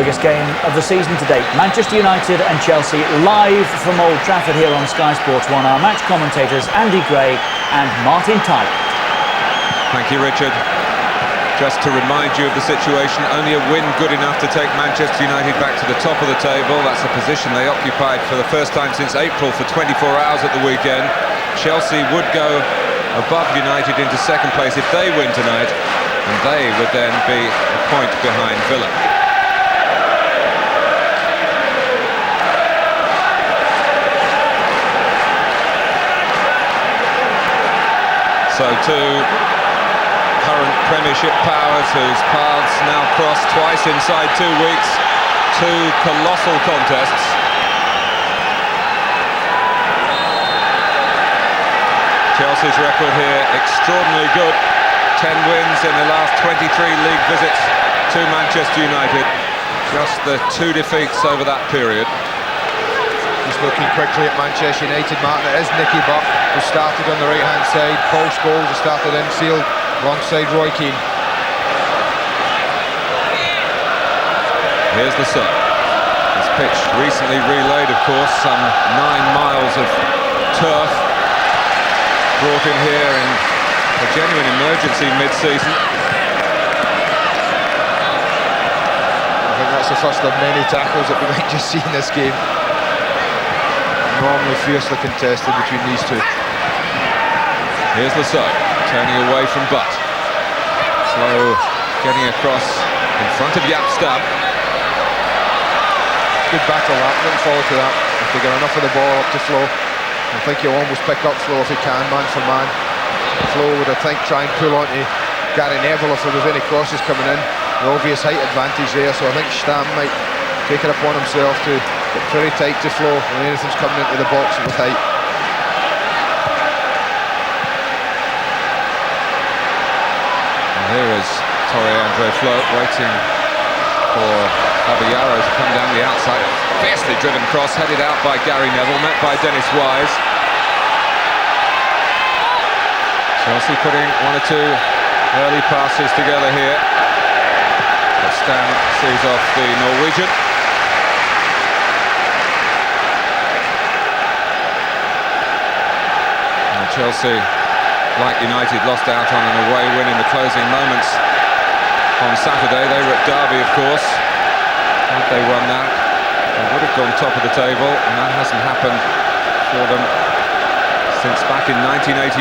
Biggest game of the season to date. Manchester United and Chelsea live from Old Trafford here on Sky Sports 1. Our match commentators Andy Gray and Martin Tyler. Thank you, Richard. Just to remind you of the situation, only a win good enough to take Manchester United back to the top of the table. That's the position they occupied for the first time since April for 24 hours at the weekend. Chelsea would go above United into second place if they win tonight, and they would then be a point behind Villa. So two current Premiership powers whose paths now cross twice inside 2 weeks. Two colossal contests. Chelsea's record here extraordinarily good. 10 wins in the last 23 league visits to Manchester United. Just the 2 defeats over that period. Just looking quickly at Manchester United, Martin, it is Nicky Butt who started on the right-hand side. Paul Scholes has started infield alongside Roy Keane. Here's the sub. This pitch recently relayed, of course, some 9 miles of turf brought in here in a genuine emergency mid-season. I think that's the first of many tackles that we might just see in this game. Normally fiercely contested between these two. Here's the sub, turning away from Butt. Slow getting across in front of Jaap Stam. Good battle that, didn't follow to that. If they get enough of the ball up to Flo, I think he'll almost pick up Flo if he can, man for man. Flo would, I think, try and pull onto Gary Neville if there was any crosses coming in. The obvious height advantage there, so I think Stam might take it upon himself to get very tight to Flo when anything's coming into the box with height. And here is Tore Andre Flo waiting for Caballero to come down the outside. Fiercely driven cross, headed out by Gary Neville, met by Dennis Wise. Chelsea putting 1 or 2 early passes together here. But Stam sees off the Norwegian. And Chelsea, like United, lost out on an away win in the closing moments on Saturday. They were at Derby, of course. Had they won that, they would have gone top of the table, and that hasn't happened for them since back in 1989.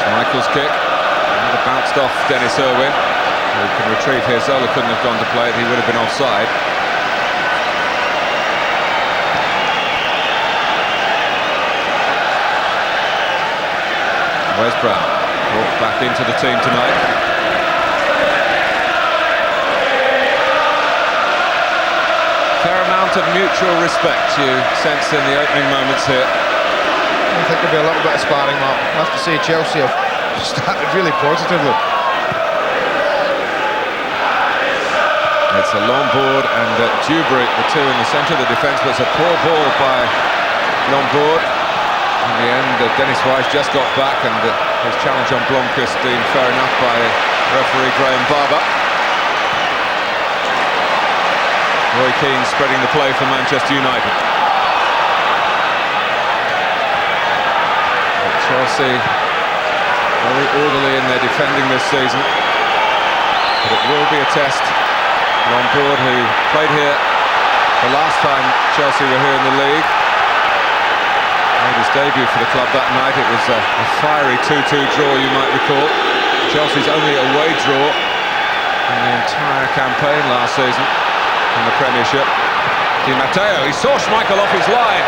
Schmeichel's kick, and it bounced off Dennis Irwin, who can retrieve here. Zola couldn't have gone to play it, he would have been offside. Wes Brown, brought back into the team tonight. Fair amount of mutual respect you sense in the opening moments here. I think there'll be a little bit of sparring, Mark. I have to say Chelsea have started really positively. It's a Lombard and Dewberry, the two in the centre of the defence, but it's a poor ball by Lombard. In the end, Dennis Wise just got back, and his challenge on Blomqvist deemed fair enough by referee Graham Barber. Roy Keane spreading the play for Manchester United. But Chelsea very orderly in their defending this season, but it will be a test. Lombard, who played here the last time Chelsea were here in the league, made his debut for the club that night. It was a fiery 2-2 draw, you might recall. Chelsea's only away draw in the entire campaign last season in the Premiership. Di Matteo, he saw Schmeichel off his line.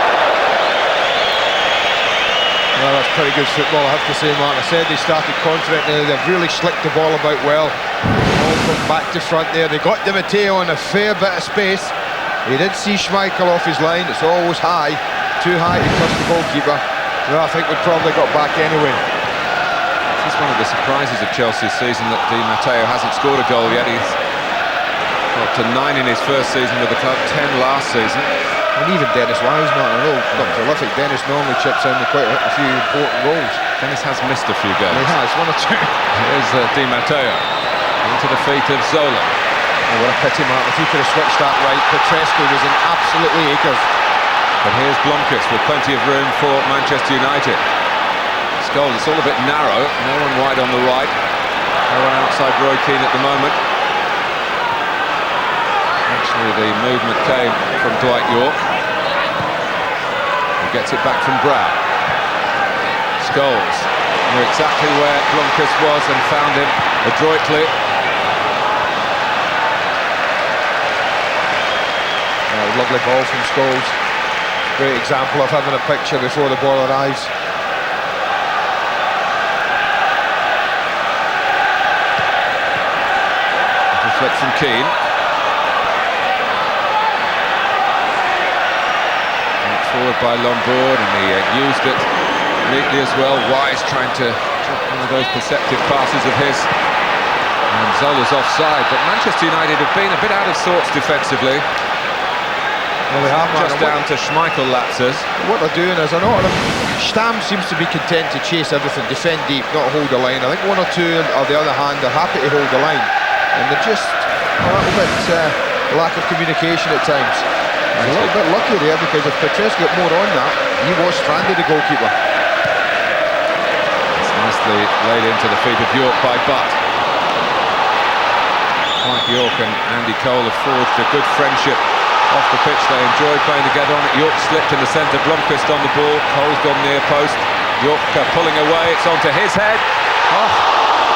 Well, that's pretty good football, I have to say, Mark. I said they started confident there. They've really slicked the ball about well. All from back to front there. They got Di Matteo in a fair bit of space. He did see Schmeichel off his line. It's always high. Too high to trust the goalkeeper. Well, I think we'd probably got back anyway. This is one of the surprises of Chelsea's season, that Di Matteo hasn't scored a goal yet. He's got to 9 in his first season with the club, 10 last season. And even Dennis Wise, Martin, I know, not prolific. Dennis normally chips in with quite a few important goals. Dennis has missed a few games. He has, one or two. Here's Di Matteo into the feet of Zola. Oh, what a pity, Mark. If he could have switched that right, Petrescu was in absolutely acres. But here's Blomqvist with plenty of room for Manchester United. Scholes, it's all a bit narrow. No one wide on the right. No one outside Roy Keane at the moment. Actually, the movement came from Dwight Yorke. He gets it back from Brown. Scholes knew exactly where Blomqvist was and found him adroitly. Lovely ball from Scholes. Great example of having a picture before the ball arrives. Flick from Keane. Forward by Lombard, and he used it neatly as well. Wise trying to drop one of those perceptive passes of his. And Zola's offside, but Manchester United have been a bit out of sorts defensively. Well, they have, just down to Schmeichel lapses. What they're doing is, Stam seems to be content to chase everything, defend deep, not hold the line. I think one or two, on the other hand, are happy to hold the line. And they're just a little bit lack of communication at times. He's a little bit lucky there, because if Petrescu got more on that, he was stranded, the goalkeeper. It's nicely laid into the feet of Yorke by Butt. Mike Yorke and Andy Cole have forged a good friendship off the pitch. They enjoy playing together on it. Yorke slipped in the centre, Blomqvist on the ball, Cole's gone near post. Yorke pulling away, it's onto his head. Oh,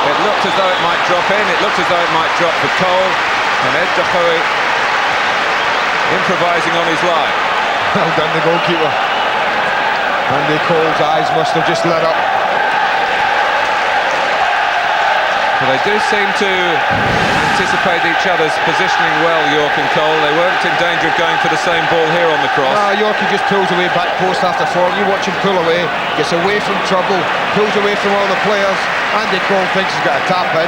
it looked as though it might drop in, it looked as though it might drop for Cole, and Ed Dahoe improvising on his line. Well done, the goalkeeper. Andy Cole's eyes must have just lit up. But they do seem to anticipate each other's positioning well, Yorke and Cole. They weren't in danger of going for the same ball here on the cross. Yorke just pulls away back post after form. You watch him pull away, gets away from trouble, pulls away from all the players. Andy Cole thinks he's got a tap in.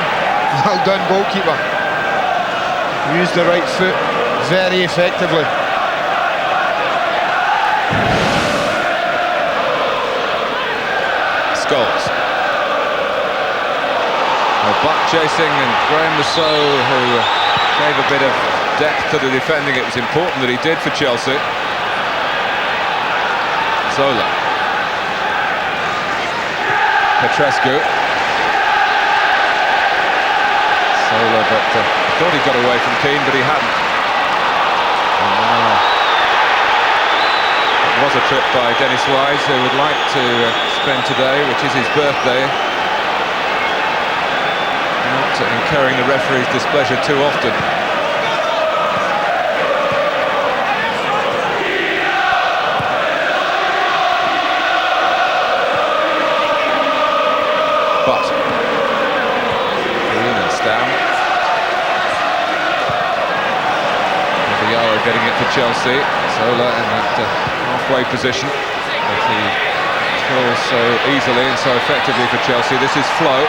Well done, goalkeeper. Used the right foot very effectively. Scholes. Butt chasing, and Graham Rousseau, who gave a bit of depth to the defending. It was important that he did for Chelsea. Zola. Petrescu. Zola, but thought he got away from Keane, but he hadn't. And now it was a trip by Dennis Wise, who would like to spend today, which is his birthday, not incurring the referee's displeasure too often. But Keane and Stam. Villara getting it for Chelsea. Zola in that halfway position that he controls so easily and so effectively for Chelsea. This is Flo.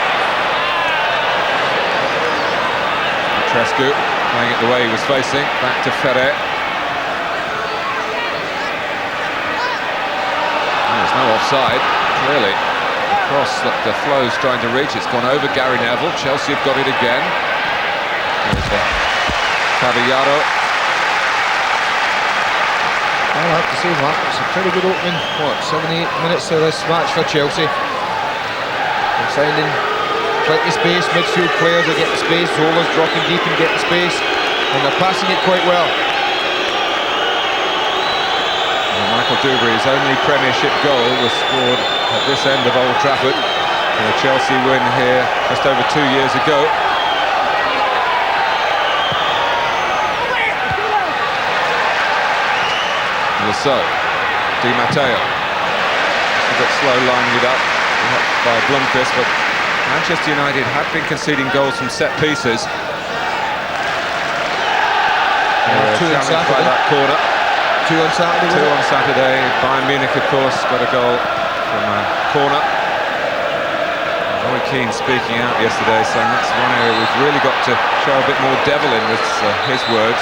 Petrescu playing it the way he was facing, back to Ferrer. There's no offside, clearly. The cross that the Flo's trying to reach, it's gone over Gary Neville. Chelsea have got it again. There's Cavallaro. Well, I have to say, Mark, it's a pretty good opening, 7-8 minutes of this match for Chelsea. They're finding plenty of space, midfield players are getting space, Zola's dropping deep and getting space, and they're passing it quite well. And Michael Dubry's only Premiership goal was scored at this end of Old Trafford in a Chelsea win here just over 2 years ago. Rousseau, Di Matteo, a bit slow lining it up by Blomqvist, but Manchester United have been conceding goals from set pieces. Two on Saturday. By that corner. Two on Saturday. Two on Saturday. Bayern Munich, of course, got a goal from a corner. Roy Keane speaking out yesterday, saying that's one area we've really got to show a bit more devil in, was his words.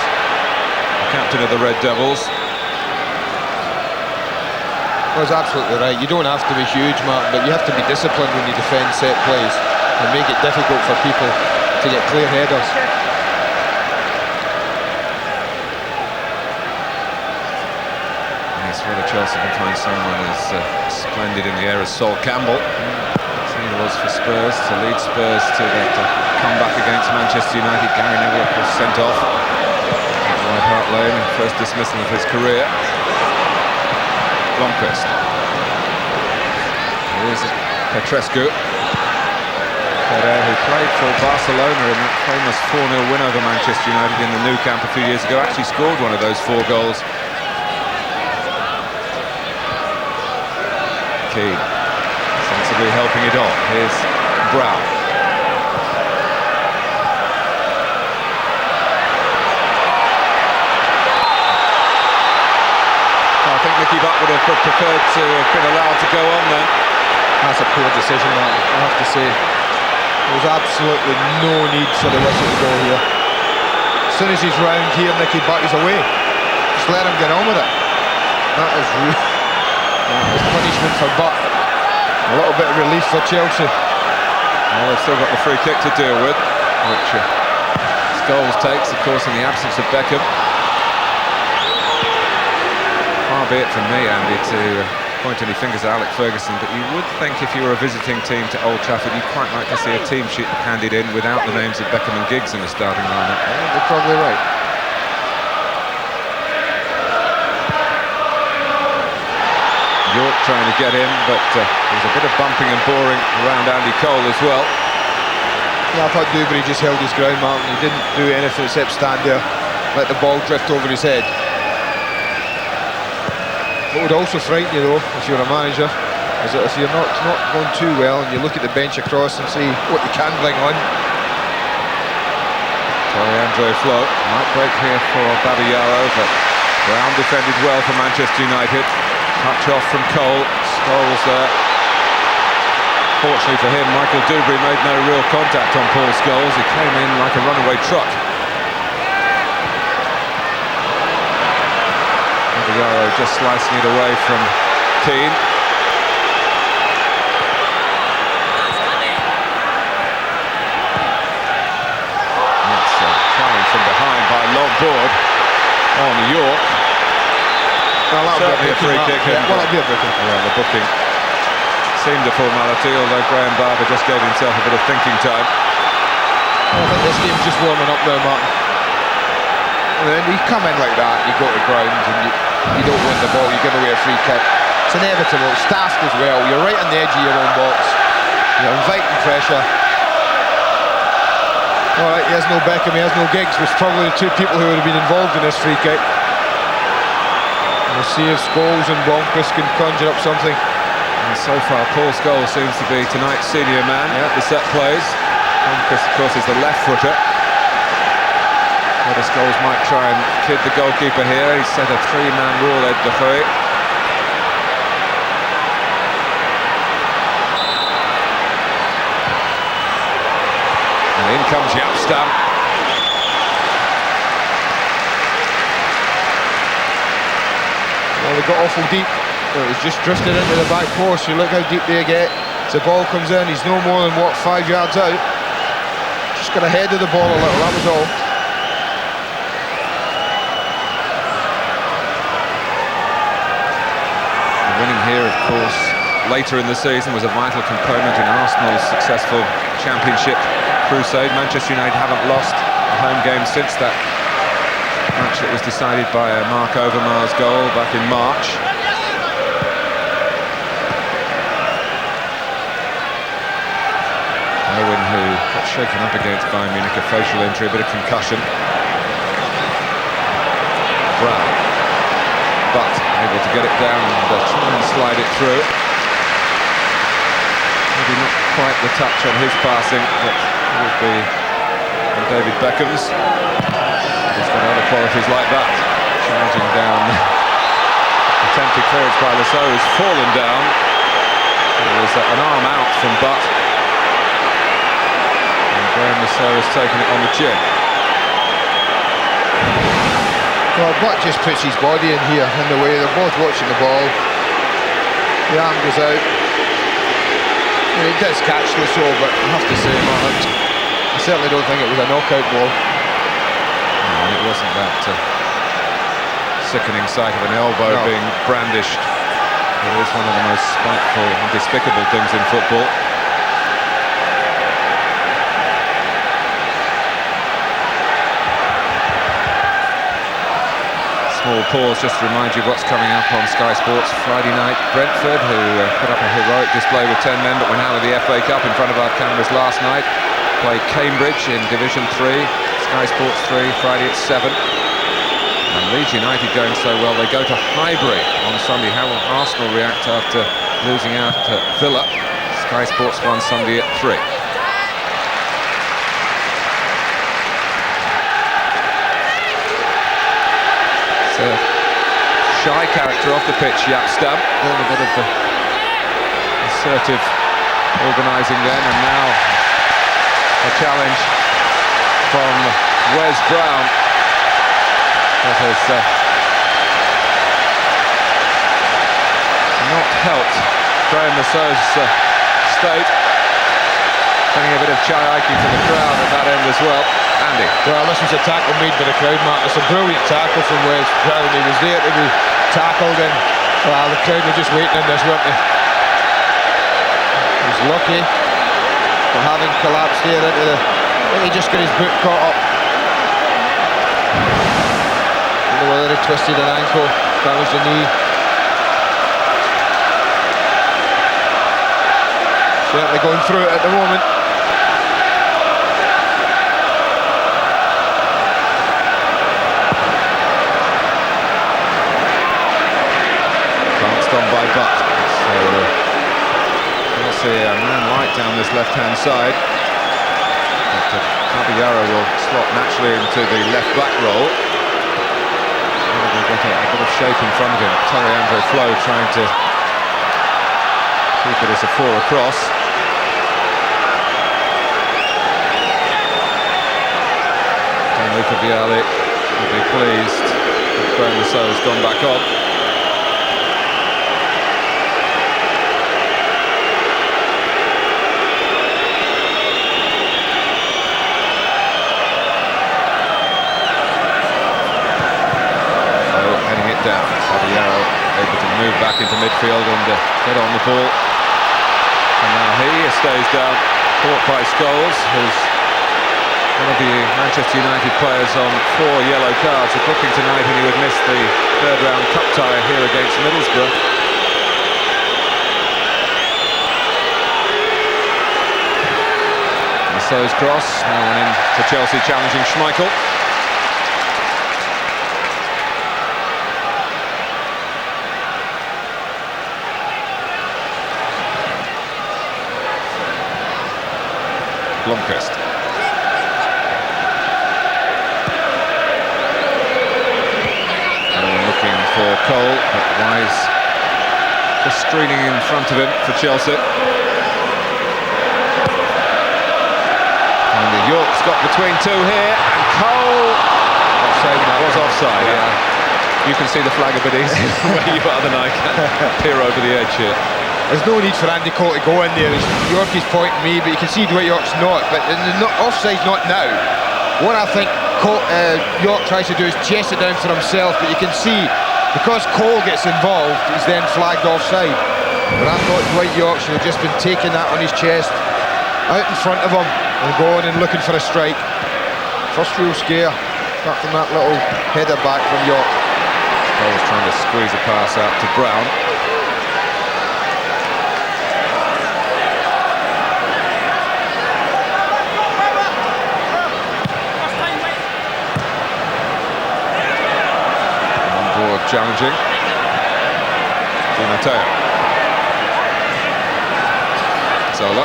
The captain of the Red Devils. That's absolutely right. You don't have to be huge, Martin, but you have to be disciplined when you defend set plays and make it difficult for people to get clear headers. Yes, whether Chelsea can find someone as splendid in the air as Sol Campbell. He was for Spurs to lead Spurs to that comeback against Manchester United. Gary Neville was sent off at White Hart Lane, first dismissal of his career. Blomqvist. Here's Petrescu. Ferrer, who played for Barcelona in that famous 4-0 win over Manchester United in the Nou Camp a few years ago, actually scored one of those 4 goals. Keane, sensibly helping it on. Here's Brown. I think Mickey Butt would have preferred to have been allowed to go on then. That's a poor decision, Martin, I have to say. There was absolutely no need for the whistle to go here. As soon as he's round here, Nicky Butt is away. Just let him get on with it. That is punishment for Butt. A little bit of relief for Chelsea. Well, they've still got the free kick to deal with, which Scholes takes, of course, in the absence of Beckham. Far be it from me, Andy, to point any fingers at Alex Ferguson, but you would think if you were a visiting team to Old Trafford, you'd quite like to see a team sheet handed in without the names of Beckham and Giggs in the starting lineup. You're probably right. York trying to get in, but there's a bit of bumping and boring around Andy Cole as well. Yeah, I thought Dewberry just held his ground, Martin. He didn't do anything except stand there, let the ball drift over his head. What would also frighten you, though, if you're a manager, is that if you're not going too well and you look at the bench across and see what you can bring on. Andre Flo might break here for Babayaro, but Brown defended well for Manchester United. Touch off from Cole. Scholes there. Fortunately for him, Michael Dewberry made no real contact on Paul Scholes. He came in like a runaway truck. Babayaro just slicing it away from Keane. That's coming from behind by Longboard on York. Well, that'll be a free kick. Yeah, well, that'll be a booking. Well, the booking seemed a formality, although Graham Barber just gave himself a bit of thinking time. I think this game's just warming up now, Martin. And then you come in like that, you go to ground and you don't win the ball, you give away a free kick. It's inevitable, it's staffed as well. You're right on the edge of your own box. You're inviting pressure. Alright, he has no Beckham, he has no Giggs, which is probably the 2 people who would have been involved in this free kick. We'll see if Scholes and Blomqvist can conjure up something. And so far, Paul Scholes seems to be tonight's senior man at the set plays. Blomqvist, of course, is the left footer. Whether Scholes might try and kid the goalkeeper here. He's set a 3-man rule, Ed de Goey. And in comes Jaap Stam. Well, they got awful deep. It was just drifted into the back post. You look how deep they get. As the ball comes in, he's no more than, what, 5 yards out. Just got ahead of the ball a little, that was all. Winning here, of course, later in the season was a vital component in Arsenal's successful championship crusade. Manchester United haven't lost a home game since that match that was decided by Mark Overmars' goal back in March. Owen, who got shaken up against Bayern Munich, a facial injury, a bit of concussion. Brown. But able to get it down and try and slide it through. Maybe not quite the touch on his passing that would be on David Beckham's. He's got other qualities like that. Charging down. Attempted clearance by Lasso, has fallen down. There was an arm out from Butt. And Graham Lasso has taken it on the chin. Well, Butt just puts his body in here in the way. They're both watching the ball. The arm goes out. And he does catch the show, but I have to say, man, I certainly don't think it was a knockout blow. No, it wasn't that sickening sight of an elbow being brandished. It is one of the most spiteful and despicable things in football. Small pause just to remind you of what's coming up on Sky Sports Friday night. Brentford, who put up a heroic display with 10 men, but went out of the FA Cup in front of our cameras last night, play Cambridge in Division 3, Sky Sports 3, Friday at 7. And Leeds United going so well, they go to Highbury on Sunday. How will Arsenal react after losing out to Villa? Sky Sports 1 Sunday at 3. Shy character off the pitch, Jaap Stam, doing a bit of the assertive organising then, and now a challenge from Wes Brown that has not helped Graham Masseau's state. Sending a bit of chai-ike to the crowd at that end as well. Andy. Well, this was a tackle made by the crowd, Matt. It's a brilliant tackle from Wes Brown. He was there to be tackled, and well, the crowd were just waiting on this, weren't they? He was lucky for having collapsed there into the... I think he just got his boot caught up. I don't know whether he twisted an ankle, damaged a knee. Certainly going through it at the moment. Glanced on by Butt. So we'll see a man light down this left-hand side. But Caballero will slot naturally into the left-back role. They've got a bit of shape in front of him. Toriandro Flo trying to keep it as a 4 across. Luca Vialli will be pleased that Graham Masseur has gone back on. So heading it down. Caballero able to move back into midfield and get on the ball. And now he stays down, caught by Scholes, who's one of the Manchester United players on 4 yellow cards, a booking tonight, and he would miss the third-round cup tie here against Middlesbrough. Masseau's cross, now one in for Chelsea, challenging Schmeichel. Blomqvist. For Cole, but Wise just screening in front of him for Chelsea. And the York's got between two here, and Cole was offside. Yeah. You can see the flag a bit easier where you are than I can. Peer over the edge here. There's no need for Andy Cole to go in there. York is pointing me, but you can see Dwight York's not. But offside's not now. What I think York tries to do is chase it down for himself, but you can see, because Cole gets involved, he's then flagged offside. But I thought Dwight York should have just been taking that on his chest, out in front of him, and going and looking for a strike. First real scare, apart from that little header back from York. Cole's trying to squeeze a pass out to Brown. Challenging Di Matteo. Zola.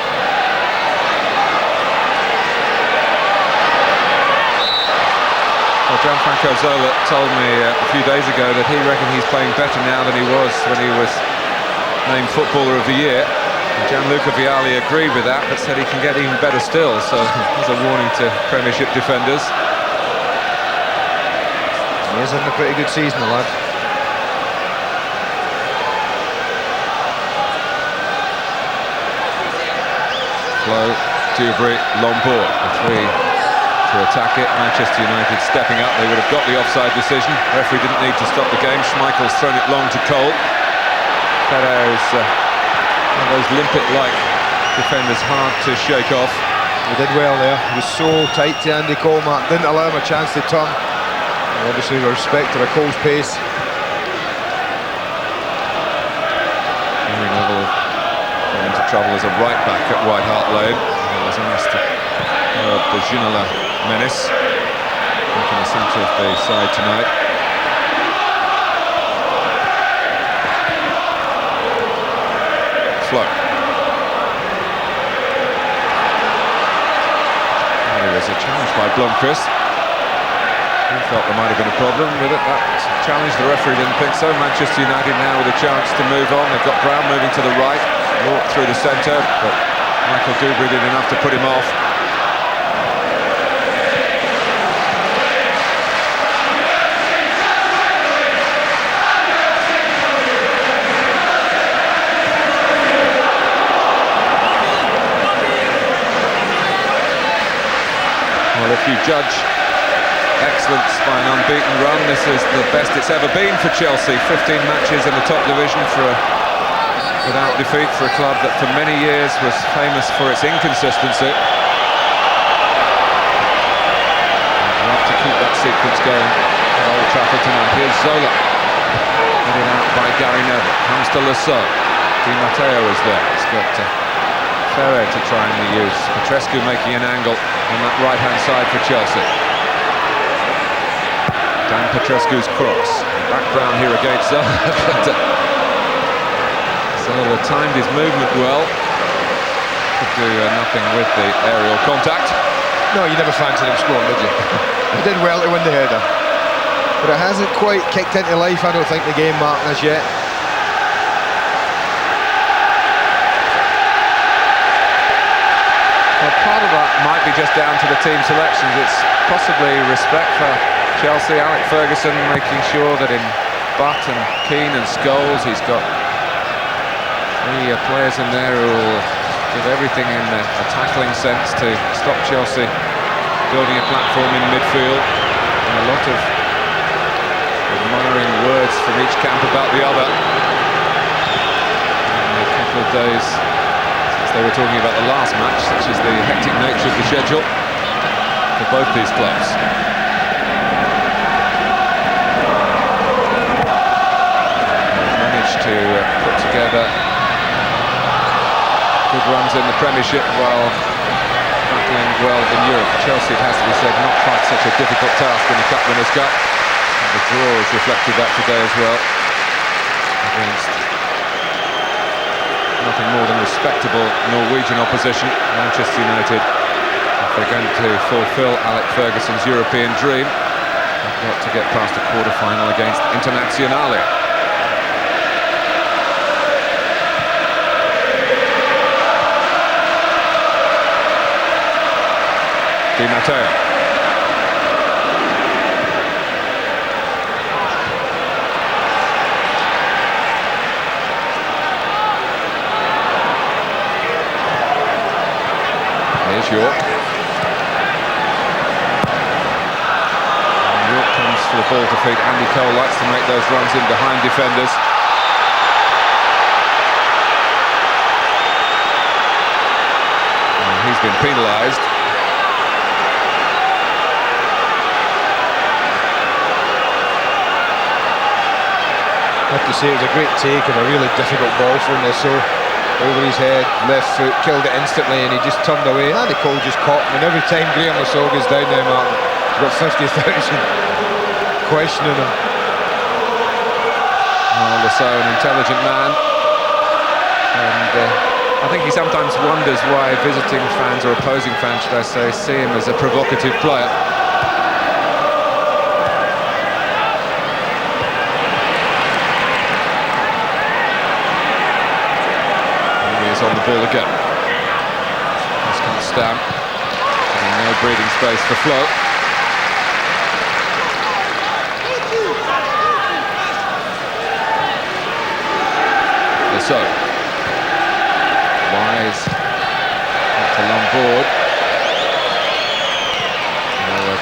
Well, Gianfranco Zola told me a few days ago that he reckoned he's playing better now than he was when he was named Footballer of the Year. And Gianluca Vialli agreed with that, but said he can get even better still, so there's a warning to Premiership defenders. He is having a pretty good season, the lad. Flo, Dewberry, Lombard, the three to attack it. Manchester United stepping up. They would have got the offside decision. The referee didn't need to stop the game. Schmeichel's thrown it long to Cole. Ferrer's one of those limpet-like defenders, hard to shake off. He did well there. He was so tight to Andy Cole, Mark. Didn't allow him a chance to turn. And obviously the respect to Cole's pace. Gary Neville got into trouble as a right-back at White Hart Lane. He was asked to the Ginola menace, making the centre of the side tonight. Flo. There was a challenge by Blomqvist. He felt there might have been a problem with it. That challenge, the referee didn't think so. Manchester United now with a chance to move on. They've got Brown moving to the right, York through the centre, but Michael Dewberry did enough to put him off. Well, if you judge excellence by an unbeaten run, this is the best it's ever been for Chelsea. 15 matches in the top division without defeat for a club that for many years was famous for its inconsistency. I'd love to keep that sequence going at Old Trafford tonight. Here's Zola, headed out by Gary Neville. Comes to Lasso. Di Matteo is there. He's got Ferrer to try and use. Petrescu making an angle on that right-hand side for Chelsea. Dan Petrescu's cross. Background here against Zola. Zola timed his movement well. Could do nothing with the aerial contact. No, you never fancied him scoring, did you? He did well to win the header. But it hasn't quite kicked into life, I don't think, the game, Martin, as yet. Well, part of that might be just down to the team selections. It's possibly respect for Chelsea. Alec Ferguson making sure that in Butt and Keane and Scholes, he's got three players in there who will give everything in a tackling sense to stop Chelsea building a platform in midfield. And a lot of admiring words from each camp about the other. In a couple of days they were talking about the last match, such as the hectic nature of the schedule for both these clubs. Managed to put together good runs in the Premiership while battling well in Europe. Chelsea, it has to be said, not quite such a difficult task in the Cup Winners' Cup. The draw has reflected that today as well, against nothing more than respectable Norwegian opposition. Manchester United, if they're going to fulfil Alec Ferguson's European dream, they've got to get past the quarter-final against Internazionale. Di Matteo. York. And York comes for the ball to feed. Andy Cole likes to make those runs in behind defenders. And he's been penalised. I have to say it was a great take and a really difficult ball from Lasso. Over his head, left foot, killed it instantly, and he just turned away. Andy Cole just caught him, and every time Graham Lasso goes down there, Martin, he's got 50,000 questioning him. Oh, Lasso, an intelligent man, and I think he sometimes wonders why visiting fans, or opposing fans should I say, see him as a provocative player. On the ball again. Pascal Stamp, no breathing space for Flo. So Wise to Lombard.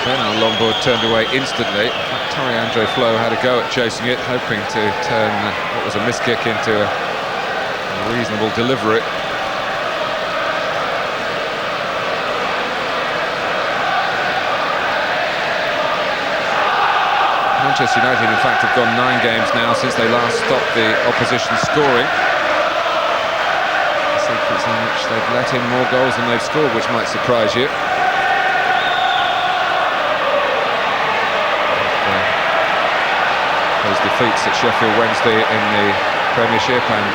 Bernard Lombard turned away instantly. In fact, Torre-Andre Flo had a go at chasing it, hoping to turn what was a miskick into a reasonable delivery. Manchester United, in fact, have gone 9 games now since they last stopped the opposition scoring. A sequence in which they've let in more goals than they've scored, which might surprise you. Those defeats at Sheffield Wednesday in the Premiership and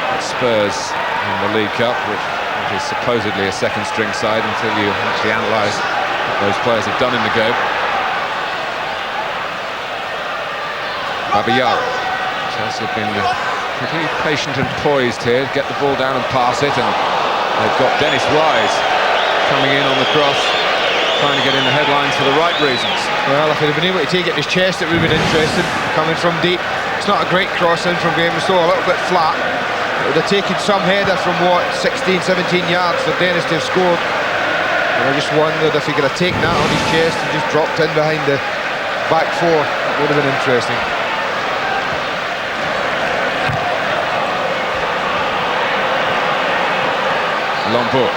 at Spurs in the League Cup, which is supposedly a second-string side until you actually analyse what those players have done in the game. Babayaro. Chelsea have been pretty patient and poised here, get the ball down and pass it, and they've got Dennis Wise coming in on the cross, trying to get in the headlines for the right reasons. Well, if he'd have been able to take it in his chest, it would have been interesting, coming from deep. It's not a great cross in from Graham Soule, a little bit flat. It would have taken some header from, 16, 17 yards for Dennis to have scored. And I just wondered if he could have taken that on his chest and just dropped in behind the back four. That would have been interesting. Lombard.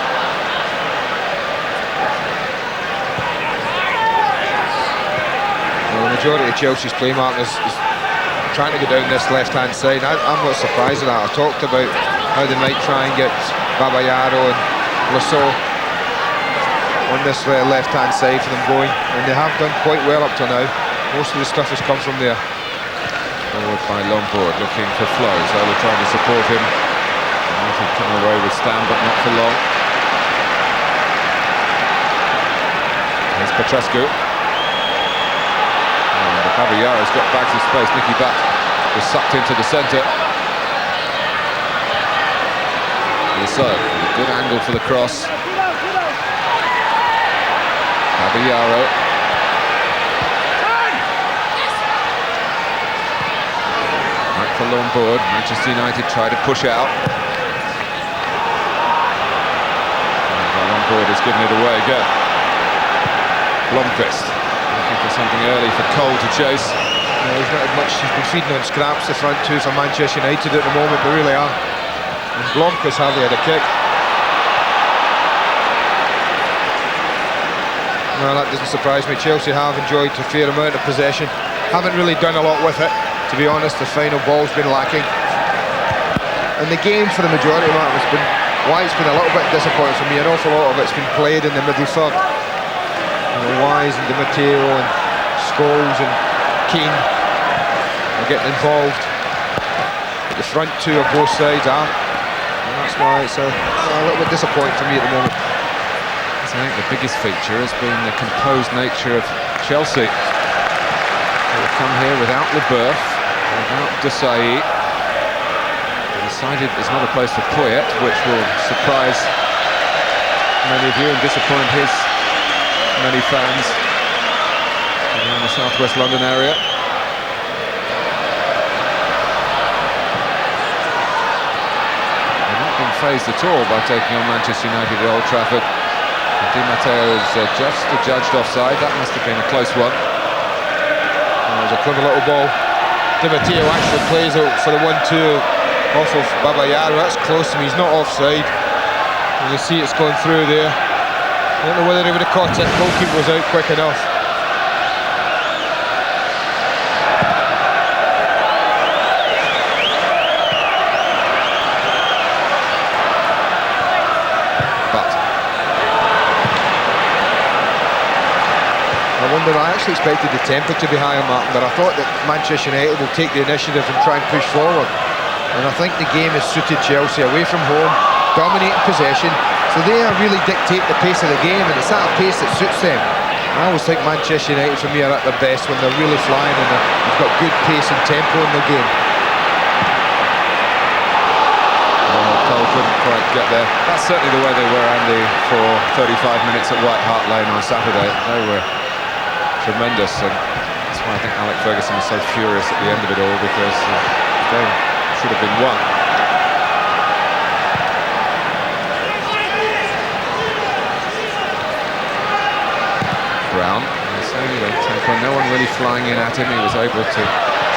The majority of Chelsea's playmaking is trying to go down this left-hand side. I'm not surprised at that. I talked about how they might try and get Babayaro and Lasso on this left-hand side for them going, and they have done quite well up to now. Most of the stuff has come from there. Forward by Lombard, looking for Flo. Zola trying to support him. United coming away with Stam, but not for long. Here's Petrescu. Babayaro's got back to space. Nicky Butt was sucked into the centre. So, a good angle for the cross. Babayaro. Back for Lombard. Manchester United try to push out. And Lombard has given it away again. Blomqvist. Looking for something early for Cole to chase. No, he's not had much. He's been feeding on scraps, the front two for Manchester United at the moment, they really are. And Blomqvist hardly had a kick. Well, that doesn't surprise me. Chelsea have enjoyed a fair amount of possession. Haven't really done a lot with it, to be honest. The final ball's been lacking. And the game, for the majority of it, has been why it's been a little bit disappointing for me. An awful lot of it's been played in the middle third. Wise and Di Matteo and Scholes and Keane are getting involved. The front two of both sides are, and that's why it's a little bit disappointing for me at the moment. I think the biggest feature has been the composed nature of Chelsea. They've come here without Leboeuf, without Desailly. They decided it's not a place for Poyet, which will surprise many of you and disappoint his many fans around the southwest London area. They've not been phased at all by taking on Manchester United at Old Trafford. Di Matteo is just adjudged offside. That must have been a close one. That was a clever little ball. Di Matteo actually plays out for the 1-2 off of Babayaro. That's close to me. He's not offside. You can see it's going through there. I don't know whether he would have caught it. Goalkeeper was out quick enough. But I actually expected the tempo to be higher, Martin, but I thought that Manchester United will take the initiative and try and push forward. And I think the game has suited Chelsea away from home, dominating possession. So they really dictate the pace of the game, and it's that pace that suits them. I always think Manchester United, for me, are at their best when they're really flying and they've got good pace and tempo in the game. Cole couldn't quite get there. That's certainly the way they were, Andy, for 35 minutes at White Hart Lane on Saturday. They were tremendous, and that's why I think Alex Ferguson was so furious at the end of it all, because the game should have been won. ground. So, when no one really flying in at him, he was able to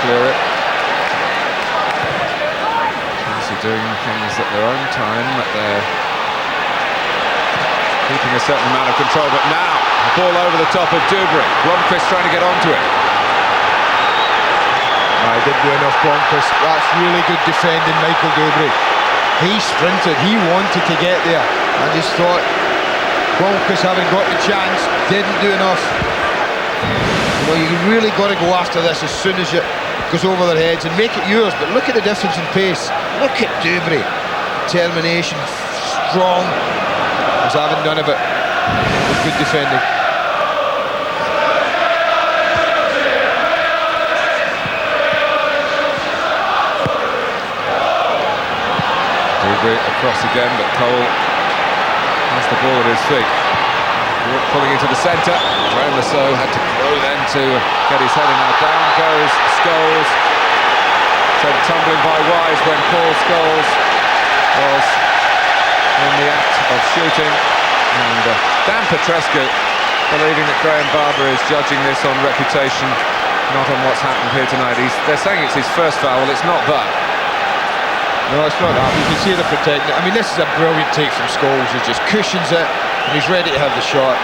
clear it. Chelsea doing things at their own time, at their keeping a certain amount of control, but now the ball over the top of Dubry. Blomqvist trying to get onto it. I didn't do enough, Blomqvist. That's really good defending, Michael Dubry. He sprinted, he wanted to get there. I just thought Blomqvist, having got the chance, didn't do enough. You really got to go after this as soon as it goes over their heads and make it yours. But look at the difference in pace. Look at Dubry. Determination, strong. As I haven't done it, but it was good defending. Dubry across again, but Cole has the ball at his feet. York pulling into the centre. Graham Lasso had to grow then to get his head in. Now down goes Scholes. Sent tumbling by Wise when Paul Scholes was in the act of shooting. And Dan Petrescu believing that Graham Barber is judging this on reputation, not on what's happened here tonight. They're saying it's his first foul. It's not that. No, it's not that. You can see the protecting. I mean, this is a brilliant take from Scholes. He just cushions it, and he's ready to have the shot.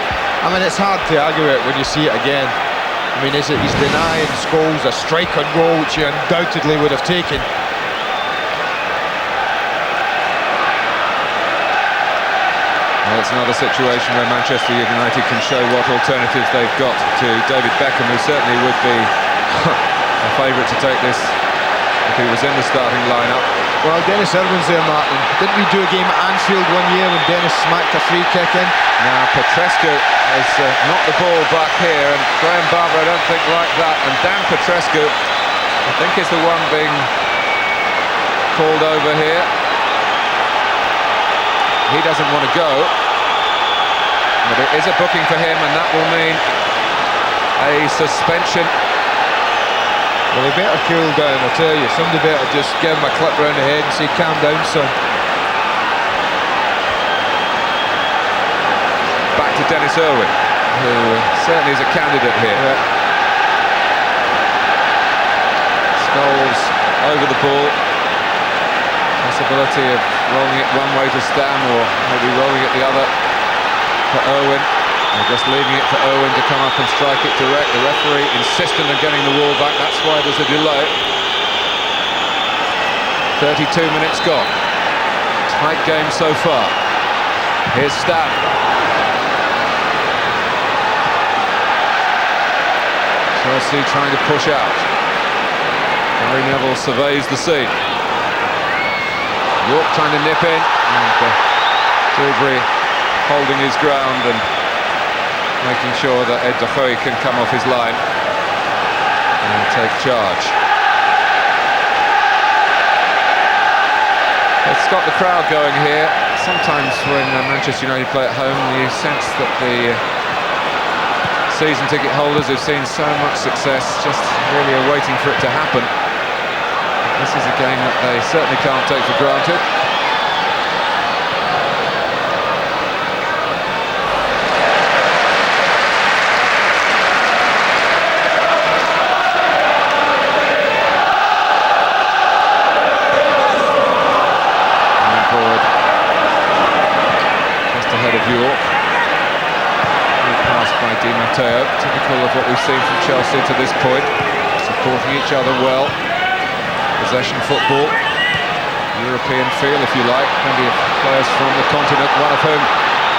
I mean, it's hard to argue it when you see it again. I mean, he's denying Scholes a strike on goal, which he undoubtedly would have taken. Well, it's another situation where Manchester United can show what alternatives they've got to David Beckham, who certainly would be a favourite to take this if he was in the starting lineup. Well, Dennis Irwin's there, Martin. Didn't we do a game at Anfield one year when Dennis smacked a free kick in? Now Petrescu has knocked the ball back here, and Graham Barber I don't think like that, and Dan Petrescu I think is the one being called over here. He doesn't want to go, but it is a booking for him, and that will mean a suspension. Well, they better cool down, I tell you. Somebody better just give him a clip round the head and say, calm down, son. Back to Dennis Irwin, who certainly is a candidate here. Yeah. Scholes over the ball. Possibility of rolling it one way to Stam, or maybe rolling it the other for Irwin. They're just leaving it for Irwin to come up and strike it direct. The referee insistent on getting the ball back. That's why there's a delay. 32 minutes gone. Tight game so far. Here's Stam. Chelsea trying to push out. Gary Neville surveys the scene. York trying to nip in, and Dubry holding his ground and making sure that Ed de Goey can come off his line and take charge. It's got the crowd going here. Sometimes when Manchester United play at home, you sense that the season ticket holders who've seen so much success just really are waiting for it to happen. This is a game that they certainly can't take for granted. York. Good pass by Di Matteo, typical of what we've seen from Chelsea to this point, supporting each other well. Possession football, European feel if you like, plenty of players from the continent, one of whom,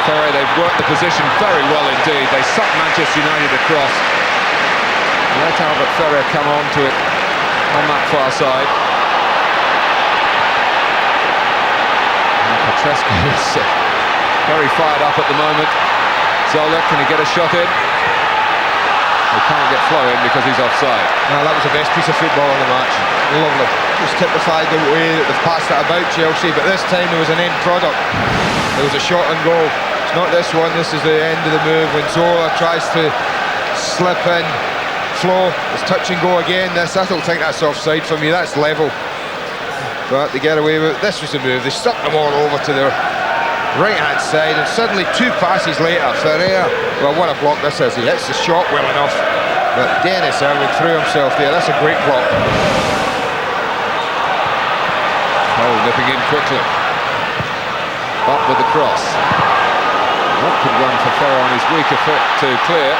Ferre, they've worked the position very well indeed. They sucked Manchester United across, let Albert Ferre come on to it on that far side. And Petrescu is very fired up at the moment. Zola, can he get a shot in? He can't get Flo in because he's offside. No, that was the best piece of football in the match. Lovely. Just typified the way that they've passed it about Chelsea, but this time there was an end product. There was a shot on goal. It's not this one, this is the end of the move when Zola tries to slip in. Flo is touch and go again. I don't think that's offside for me, that's level. But they get away with it. This was the move. They stuck them all over to their right-hand side, and suddenly 2 passes later, Ferrer, well, what a block this is. He hits the shot well enough, but Dennis Irwin threw himself there. That's a great block. Oh, nipping in quickly. Up with the cross. What could run for Ferrer on his weaker foot to clear.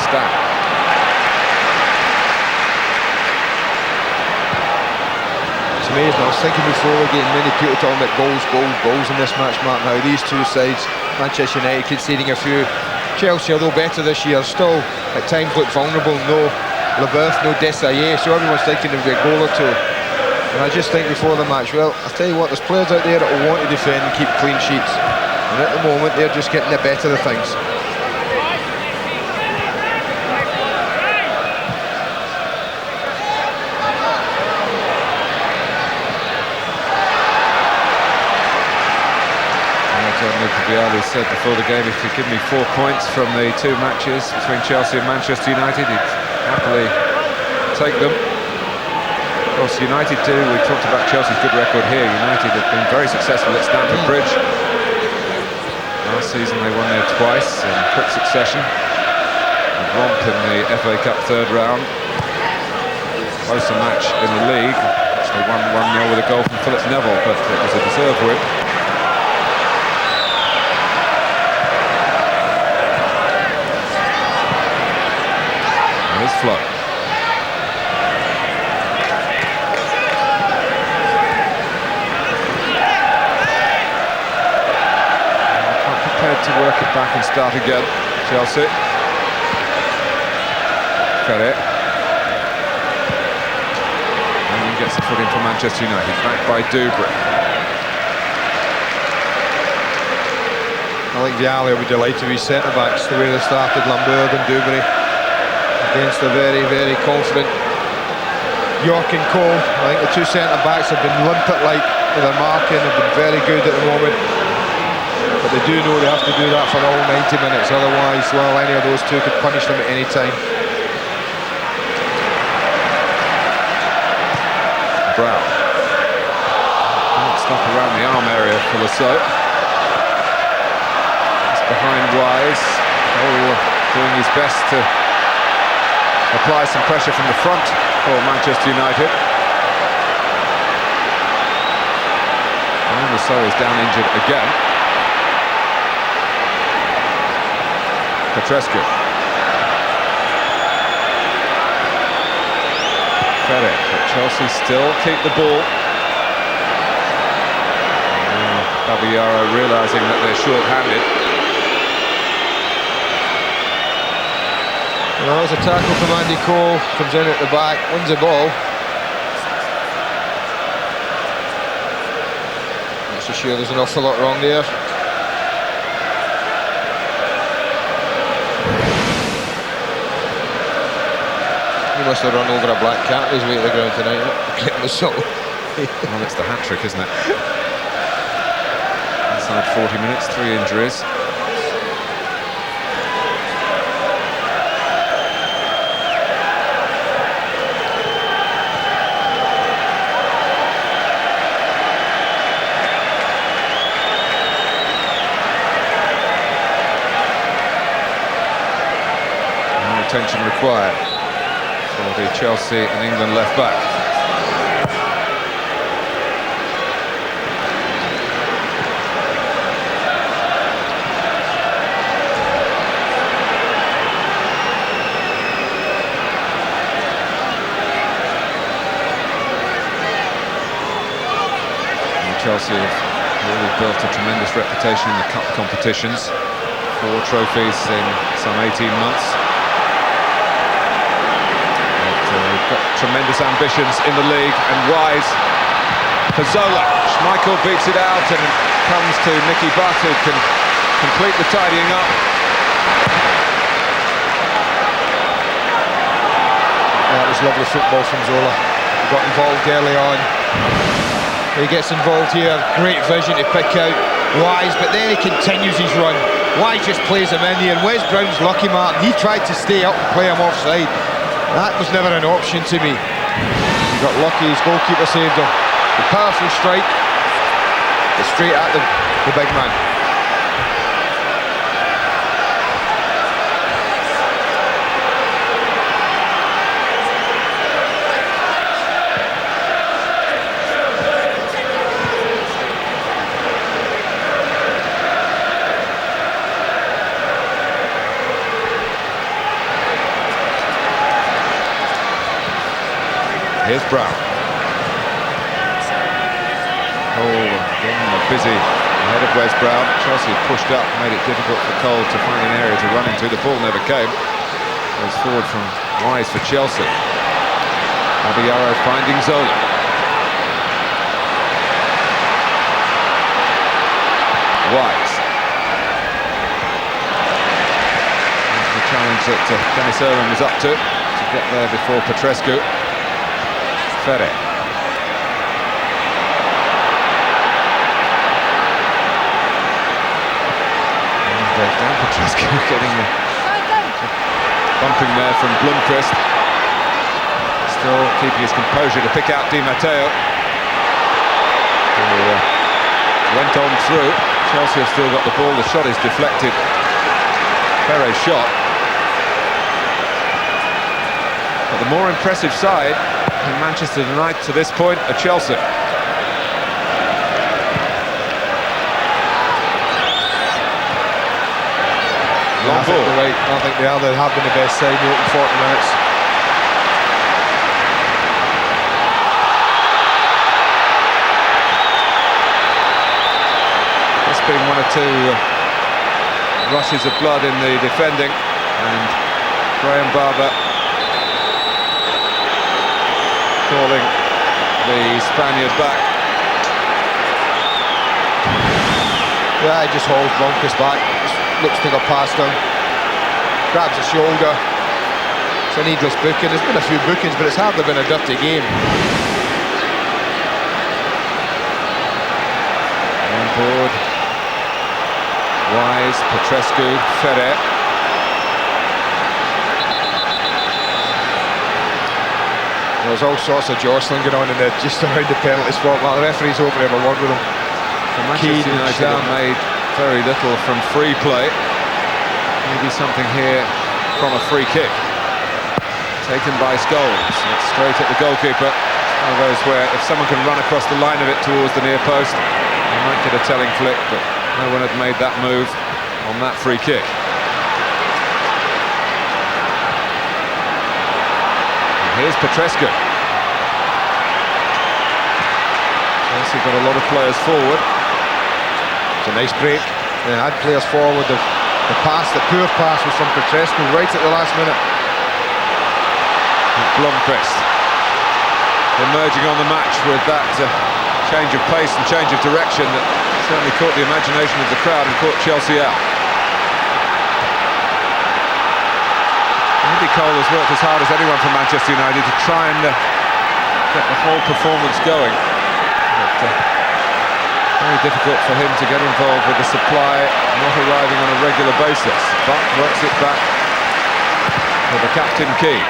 Stan. It's amazing. I was thinking before again, many people talking about goals in this match, Mark. Now these two sides, Manchester United conceding a few. Chelsea, although better this year, still at times look vulnerable. No Leboeuf, no Desailly, so everyone's thinking there'll be a goal or two. And I just think before the match, well, I'll tell you what, there's players out there that will want to defend and keep clean sheets. And at the moment, they're just getting the better of things. Vialli said before the game, if you give me 4 points from the 2 matches between Chelsea and Manchester United, he'd happily take them. Of course, United do. We talked about Chelsea's good record here. United have been very successful at Stamford Bridge. Last season they won there twice in quick succession. A romp in the FA Cup third round. Closer match in the league. Actually won 1-0 with a goal from Philip Neville, but it was a deserved win. Flow. Quite prepared to work it back and start again. Chelsea. Ferrer. And he gets the foot in for Manchester United. Back by Dubry. I think Vialli will be delighted with his centre-backs, the way they started, Lambert and Dubry. Against a very, very confident York and Cole. I think the 2 centre-backs have been limpet-like with their marking, have been very good at the moment. But they do know they have to do that for all 90 minutes, otherwise, well, any of those 2 could punish them at any time. Brown. Can't stop around the arm area for Lasso. It's behind Wise. Oh, doing his best to apply some pressure from the front for Manchester United. And Lasso is down injured again. Petrescu. Ferrer, but Chelsea still keep the ball. Caballero realising that they're short-handed. Well, there's a tackle from Andy Cole, comes in at the back, wins the ball. Not so sure there's an awful lot wrong there. He must have run over a black cat on his way to the ground tonight. Great result. Well, it's the hat-trick, isn't it? Inside 40 minutes, 3 injuries. Attention required for the Chelsea and England left back. And Chelsea have really built a tremendous reputation in the cup competitions. 4 trophies in some 18 months. Got tremendous ambitions in the league, and Wise for Zola. Schmeichel beats it out, and it comes to Mickey Butt, who can complete the tidying up. That was lovely football from Zola. He got involved early on. He gets involved here, great vision to pick out Wise, but then he continues his run. Wise just plays him in there, and Wes Brown's lucky, Martin. He tried to stay up and play him offside. That was never an option to me. He got lucky, his goalkeeper saved him. A powerful strike. It's straight at the big man. Here's Brown. Cole getting busy ahead of Wes Brown. Chelsea pushed up, made it difficult for Cole to find an area to run into. The ball never came. Goes forward from Wise for Chelsea. Abiyaro finding Zola. Wise. That's the challenge that Dennis Irwin was up to get there before Petrescu. Ferre. And Dan Petrescu getting a bumping there from Blomqvist. Still keeping his composure to pick out Di Matteo. Who went on through. Chelsea have still got the ball. The shot is deflected. Ferre's shot. But the more impressive side in Manchester tonight to this point are Chelsea. Long ball. I think they have been the best side in the opening 40 minutes. This being one or two rushes of blood in the defending, and Graham Barber calling the Spaniard back. Yeah, he just holds Blomqvist back, just looks to go past him, grabs his shoulder. It's a needless booking. There's been a few bookings, but it's hardly been a dirty game. On board, Wise, Petrescu, Ferre. There's all sorts of jostling going on in there, just around the penalty spot. Well, the referee's over to have a word with him. Manchester United have made very little from free play. Maybe something here from a free kick. Taken by Scholes. It's straight at the goalkeeper. One of those where if someone can run across the line of it towards the near post, they might get a telling flick, but no one had made that move on that free kick. And here's Petrescu. Chelsea got a lot of players forward. It's a nice break. They had players forward. The pass, the poor pass was from Petrescu right at the last minute. Blomqvist emerging on the match with that change of pace and change of direction that certainly caught the imagination of the crowd and caught Chelsea out. Andy Cole has worked as hard as anyone from Manchester United to try and get the whole performance going. But, very difficult for him to get involved with the supply not arriving on a regular basis. But works it back for the captain Keane.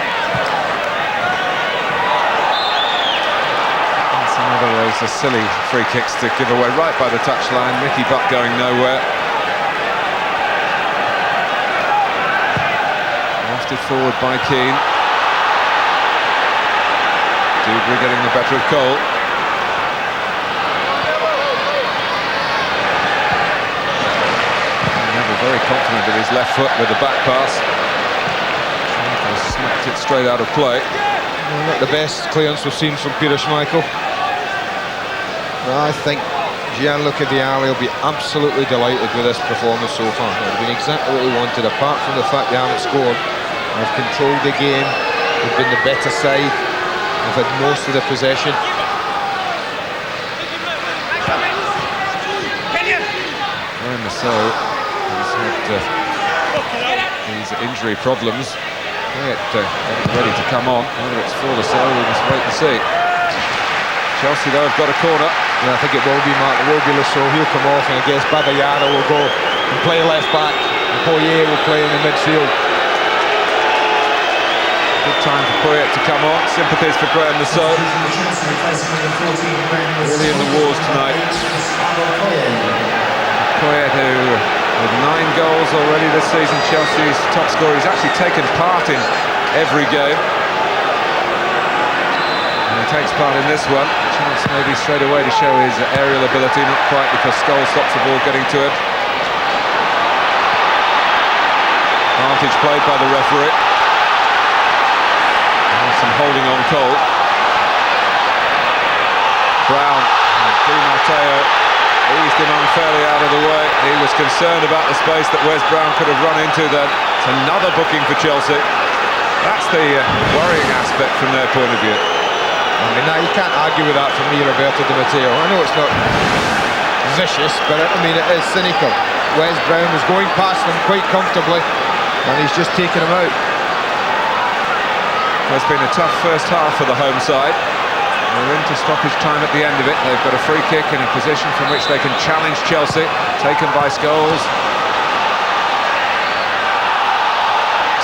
And some of those are silly free kicks to give away right by the touchline. Mickey Butt going nowhere. Wafted forward by Keane. Dubry getting the better of Cole. Very confident with his left foot with the back pass. Smacked it straight out of play. Not the best clearance we've seen from Peter Schmeichel. I think Gianluca Vialli will be absolutely delighted with this performance so far. It's been exactly what he wanted, apart from the fact they haven't scored. They've controlled the game, they've been the better side, they've had most of the possession. And so he's had these injury problems. Getting ready to come on. Whether it's for the sale, we must wait and see. Chelsea, though, have got a corner. And I think it will be, Mark. It will be Lusso. He'll come off, and I guess Babayaro will go and play left back. And Poirier will play in the midfield. Good time for Poyet to come on. Sympathies for Graham Nassau. Really in the wars tonight. Poyet, who with 9 goals already this season, Chelsea's top scorer. He's actually taken part in every game. And he takes part in this one. Chance maybe straight away to show his aerial ability, not quite because Scholes stops the ball getting to it. Advantage played by the referee. And some holding on Cole. Brown and Di Matteo eased him unfairly out of the way. He was concerned about the space that Wes Brown could have run into then. It's another booking for Chelsea. That's the worrying aspect from their point of view. I mean, now you can't argue with that for me, Roberto Di Matteo. I know it's not vicious, but I mean, it is cynical. Wes Brown was going past him quite comfortably, and he's just taken him out. Well, it's been a tough first half for the home side. They're into stoppage time at the end of it. They've got a free kick in a position from which they can challenge Chelsea, taken by Scholes.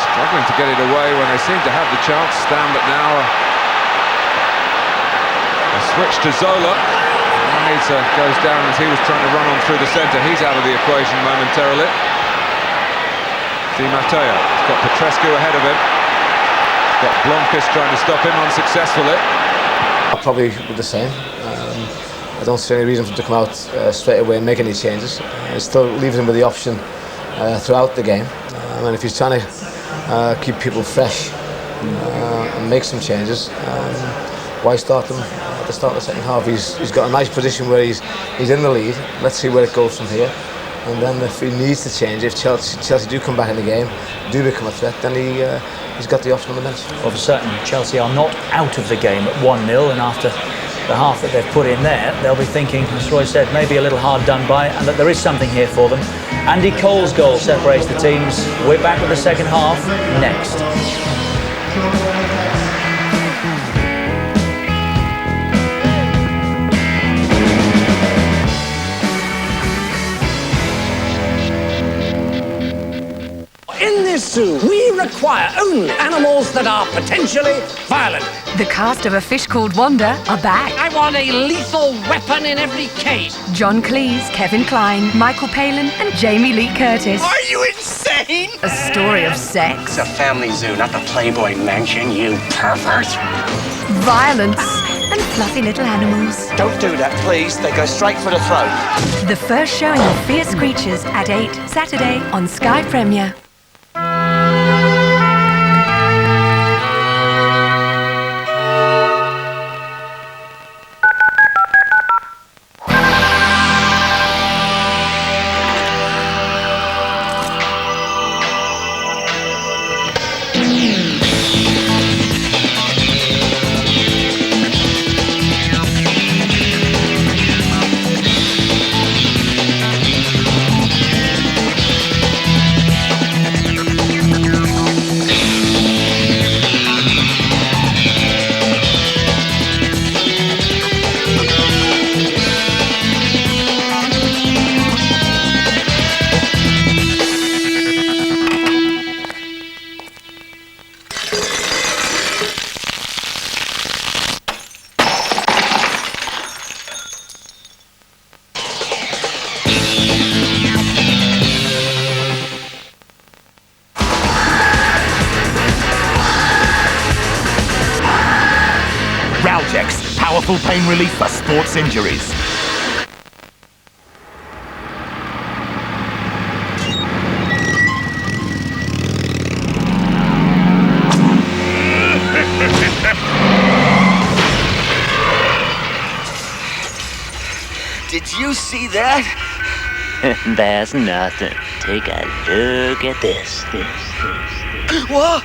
Struggling to get it away when they seem to have the chance. Stan McNauer. A switch to Zola. Maeza goes down as he was trying to run on through the centre. He's out of the equation momentarily. Di Matteo. He's got Petrescu ahead of him. He's got Blomqvist trying to stop him unsuccessfully. Probably the same. I don't see any reason for him to come out straight away and make any changes. It still leaves him with the option throughout the game. And if he's trying to keep people fresh and make some changes, why start them at the start of the second half? He's got a nice position where he's in the lead. Let's see where it goes from here. And then if he needs to change, if Chelsea do come back in the game, do become a threat, then he's got the option on the bench. Well, for certain, Chelsea are not out of the game at 1-0, and after the half that they've put in there, they'll be thinking, as Roy said, maybe a little hard done by, and that there is something here for them. Andy Cole's goal separates the teams. We're back with the second half next. In this zoo, we require only animals that are potentially violent. The cast of A Fish Called Wanda are back. I want a lethal weapon in every cage. John Cleese, Kevin Kline, Michael Palin and Jamie Lee Curtis. Are you insane? A story of sex, It's a family zoo, not the Playboy Mansion, you pervert. violence and fluffy little animals. Don't do that, please. They go straight for the throat. The first showing of Fierce Creatures at 8, Saturday on Sky Premier. Ralgex, powerful pain relief for sports injuries. Did you see that? That's nothing. Take a look at this. What?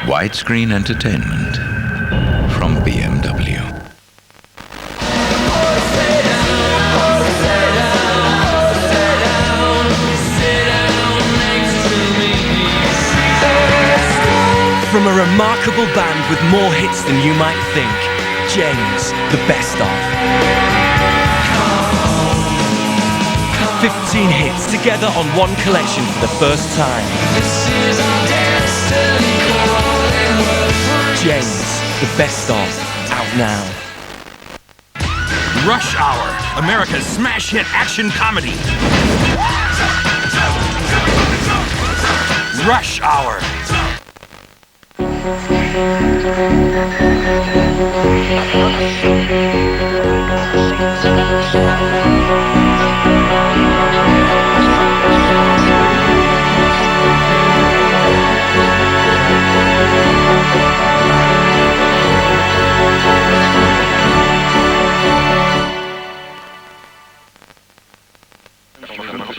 Widescreen entertainment from BMW. From a remarkable band with more hits than you might think, James, the best of. 15 hits together on one collection for the first time. James, the best of, out now. Rush Hour, America's smash hit action comedy. Rush Hour.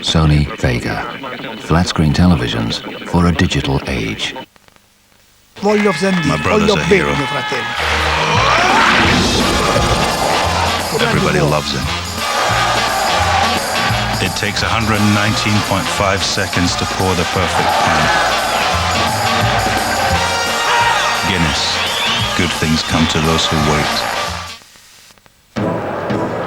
Sony Vega. Flat screen televisions for a digital age. Voglio sentire, My brother's voglio a bene, hero. mio fratello. Everybody loves him. It takes 119.5 seconds to pour the perfect pint. Guinness. Good things come to those who wait.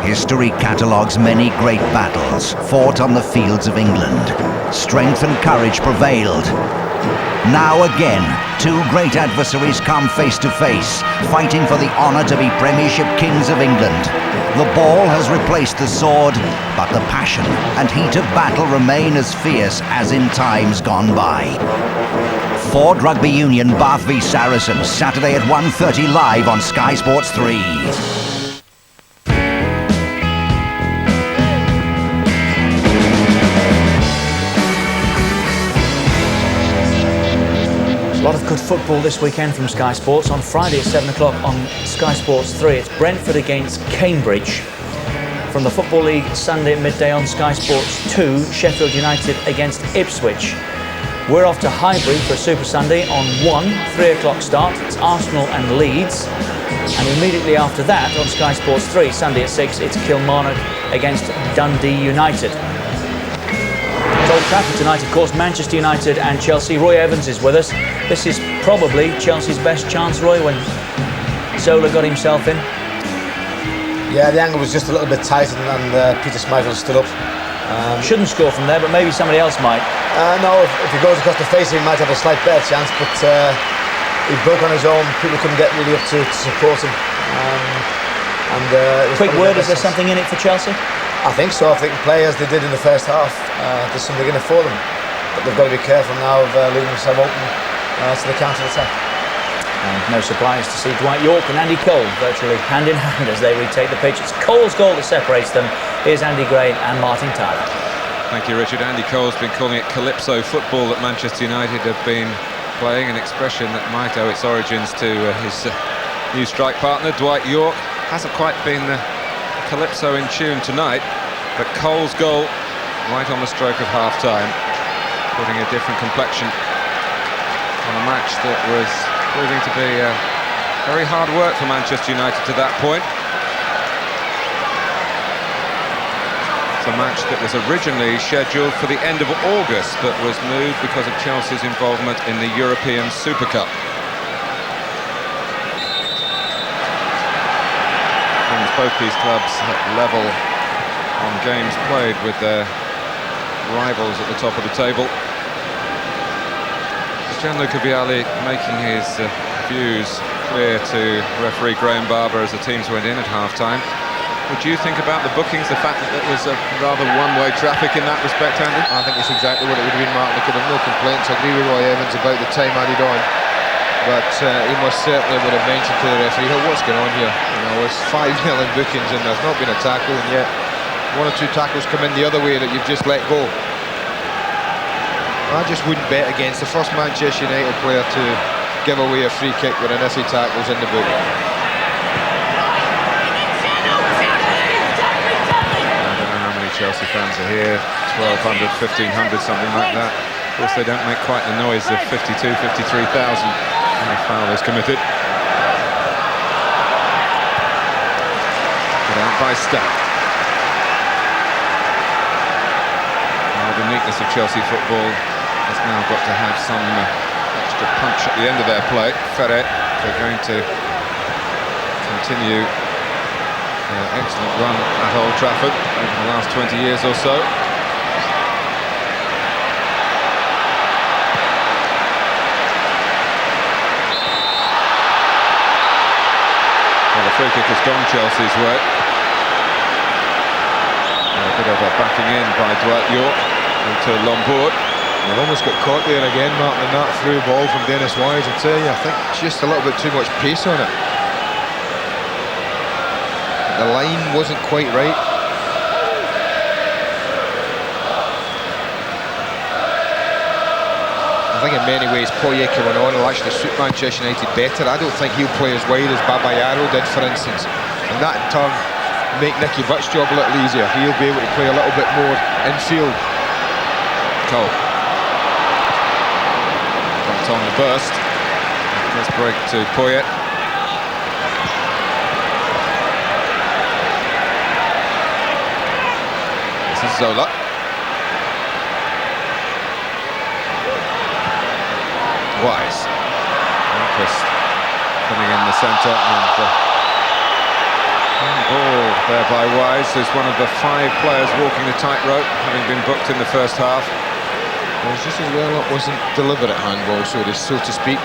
History catalogues many great battles fought on the fields of England. Strength and courage prevailed. Now again, two great adversaries come face to face, fighting for the honour to be Premiership Kings of England. The ball has replaced the sword, but the passion and heat of battle remain as fierce as in times gone by. Ford Rugby Union Bath v Saracens, Saturday at 1:30 live on Sky Sports 3. A lot of good football this weekend from Sky Sports. On Friday at 7 o'clock on Sky Sports 3, it's Brentford against Cambridge. From the Football League, Sunday at midday on Sky Sports 2, Sheffield United against Ipswich. We're off to Highbury for a Super Sunday on 1, 3 o'clock start. It's Arsenal and Leeds. And immediately after that, on Sky Sports 3, Sunday at 6, it's Kilmarnock against Dundee United. Old Trafford tonight, of course, Manchester United and Chelsea. Roy Evans is with us. This is probably Chelsea's best chance, Roy, when Zola got himself in. Yeah, the angle was just a little bit tight, and Peter Schmeichel stood up. Shouldn't score from there, but maybe somebody else might. No, if he goes across the face, he might have a slight better chance, but he broke on his own. People couldn't get really up to support him. Quick word, is there something in it for Chelsea? I think so. If they can play as they did in the first half, there's something in it for them. But they've got to be careful now of leaving themselves open to the counter-attack. And no surprise to see Dwight York and Andy Cole virtually hand in hand as they retake the pitch. It's Cole's goal that separates them. Here's Andy Gray and Martin Tyler. Thank you, Richard. Andy Cole's been calling it calypso football that Manchester United have been playing, an expression that might owe its origins to his new strike partner, Dwight York. Hasn't quite been the calypso in tune tonight, but Cole's goal right on the stroke of half-time, putting a different complexion on a match that was proving to be very hard work for Manchester United to that point. It's a match that was originally scheduled for the end of August, but was moved because of Chelsea's involvement in the European Super Cup. Both these clubs level on games played with their rivals at the top of the table. Gianluca Vialli making his views clear to referee Graham Barber as the teams went in at half-time. What do you think about the bookings, the fact that it was a rather one-way traffic in that respect, Andy? I think it's exactly what it would have been, Mark. There could have no complaints. I agree with Roy Evans about the time added on. But he most certainly would have mentioned to the referee, oh, what's going on here? You know, it's 5-0 in bookings and there's not been a tackle, and yet one or two tackles come in the other way that you've just let go. I just wouldn't bet against the first Manchester United player to give away a free kick with an iffy tackles in the book. I don't know how many Chelsea fans are here, 1,200, 1,500, something like that. Of course, they don't make quite the noise of 52, 53,000. And a foul is committed. Put out by Stack. Now the neatness of Chelsea football has now got to have some extra punch at the end of their play. Ferret, they're going to continue their excellent run at Old Trafford over the last 20 years or so. Well, the free kick has gone Chelsea's way. And a bit of a backing in by Dwight York into Lombourd. They almost got caught there again, Martin, in that through ball from Dennis Wise. I tell you, I think just a little bit too much pace on it. The line wasn't quite right. I think in many ways Poyet coming on will actually suit Manchester United better. I don't think he'll play as wide as Babayaro did, for instance. And that in turn make Nicky Butt's job a little easier. He'll be able to play a little bit more infield. Cole. Got on the burst. First break to Poyet. This is Zola. Wise. Nyquist coming in the centre and ball there by Wise, who's one of the 5 players walking the tightrope, having been booked in the first half. Well, it's just as well it wasn't deliberate handball, so to speak.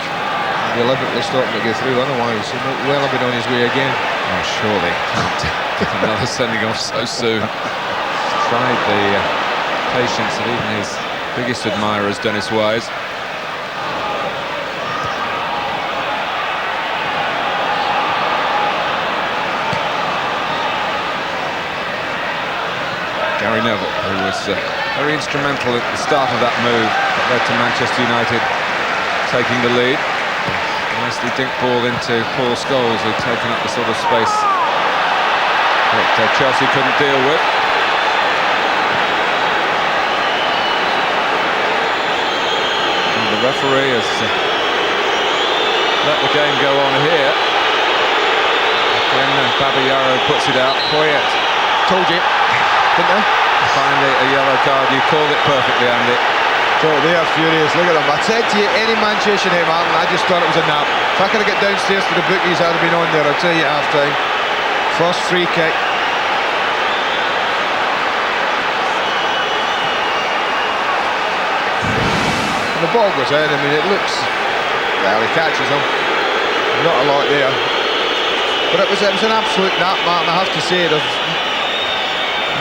Deliberately stopping to go through, otherwise he might well have been on his way again. Oh, surely can't get another sending off so soon. Tried the patience of even his biggest admirers, Dennis Wise. Gary Neville, who was very instrumental at the start of that move that led to Manchester United taking the lead. Nicely dinked ball into Paul Scholes, who'd taken up the sort of space that Chelsea couldn't deal with. And the referee has let the game go on here. Then Babayaro puts it out. Poyet. Told you. Didn't I? Finally a yellow card. You called it perfectly, Andy. So they are furious. Look at them. I said to you, any Manchester United, Martin, I just thought it was a nap. If I could have got downstairs to the bookies, I'd have been on there. I'll tell you at half time. First free kick. And the ball goes in. I mean, it looks. Well, he catches him. Not a lot there. But it was an absolute nap, Martin. I have to say, there's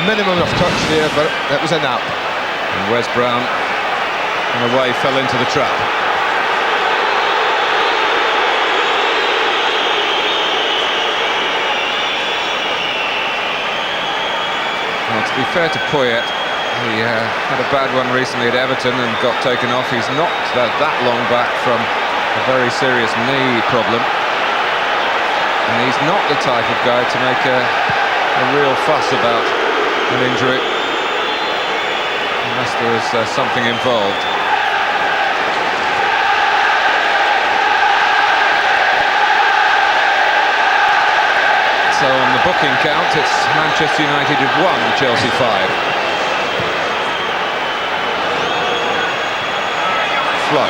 minimum of touch there, but it was a nap. And Wes Brown, in a way, fell into the trap. Well, to be fair to Poyet, he had a bad one recently at Everton and got taken off. He's not that long back from a very serious knee problem. And he's not the type of guy to make a real fuss about an injury, unless there is something involved. So on the booking count, it's Manchester United had 1, Chelsea 5. Flo.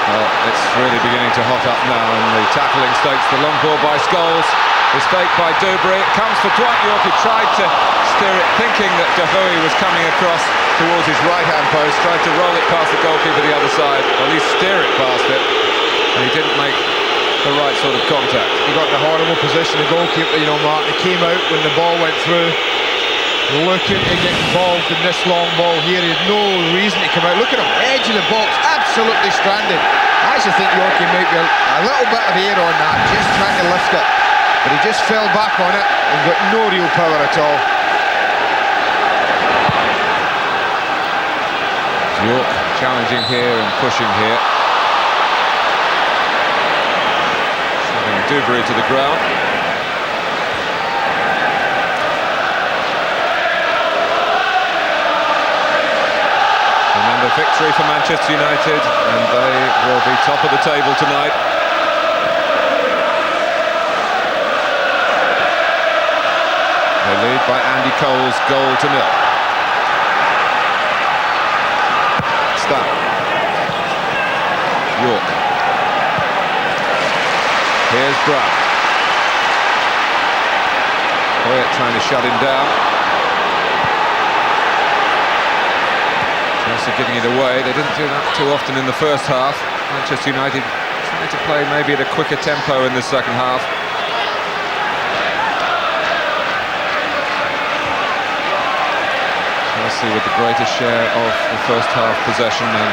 Well, it's really beginning to hot up now, and the tackling stakes the long ball by Scholes. Mistake by Dubry. It comes for Dwight York. He tried to steer it, thinking that Dahoui was coming across towards his right-hand post. Tried to roll it past the goalkeeper the other side, or at least steer it past it, and he didn't make the right sort of contact. He got in a horrible position, the goalkeeper, you know, Martin. He came out when the ball went through, looking to get involved in this long ball here. He had no reason to come out. Look at him, edge of the box, absolutely stranded. I actually think Yorkie might be a little bit of air on that, just trying to lift it. But he just fell back on it and got no real power at all. York challenging here and pushing here. Shoving Dubry to the ground. Remember, victory for Manchester United, and they will be top of the table tonight. They lead by Andy Cole's goal to nil. Stam. York. Here's Brown. Poyet trying to shut him down. Chelsea giving it away. They didn't do that too often in the first half. Manchester United trying to play maybe at a quicker tempo in the second half. Chelsea with the greatest share of the first half possession and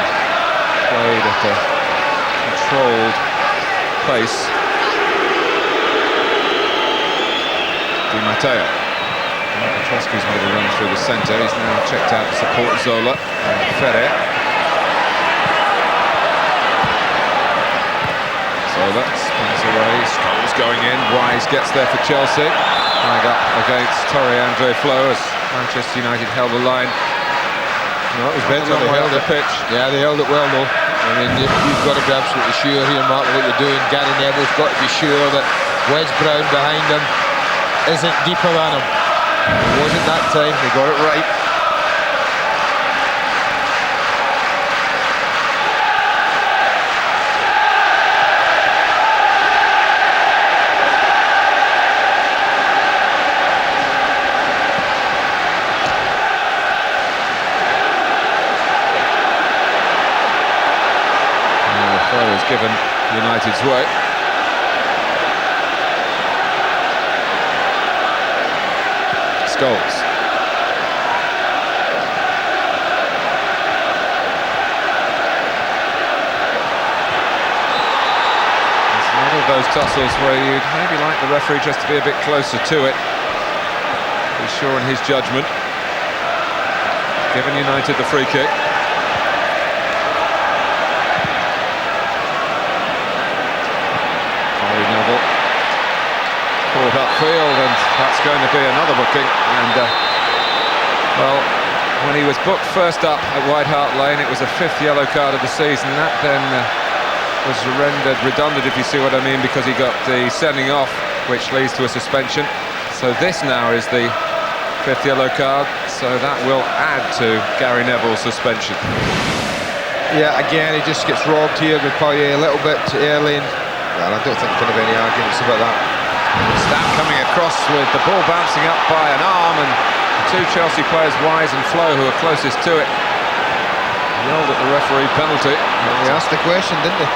played at a controlled pace. Di Matteo. Petrosky's made a run through the centre. He's now checked out to support Zola and Ferrer. Zola spins away. Scholes going in. Wise gets there for Chelsea. Tied up against Torre-Andre Flo as Manchester United held the line. No, it was better. They held the pitch. Yeah, they held it well though. I mean, you've got to be absolutely sure here, Mark, what you're doing. Gary Neville's got to be sure that Wes Brown behind him isn't deeper than him. It wasn't that time. They got it right. Given United's way. Scholes. It's one of those tussles where you'd maybe like the referee just to be a bit closer to it. Be sure in his judgment. Giving United the free kick. Caught upfield, and that's going to be another booking. And well, when he was booked first up at White Hart Lane, it was a 5th yellow card of the season. That then was rendered redundant, if you see what I mean, because he got the sending off, which leads to a suspension. So this now is the 5th yellow card, so that will add to Gary Neville's suspension. Yeah, again, he just gets robbed here with Poyet a little bit early. Well, I don't think there can have any arguments about that. Stam coming across with the ball bouncing up by an arm, and the two Chelsea players, Wise and Flo, who are closest to it, yelled at the referee penalty. Well, they asked the question, didn't they?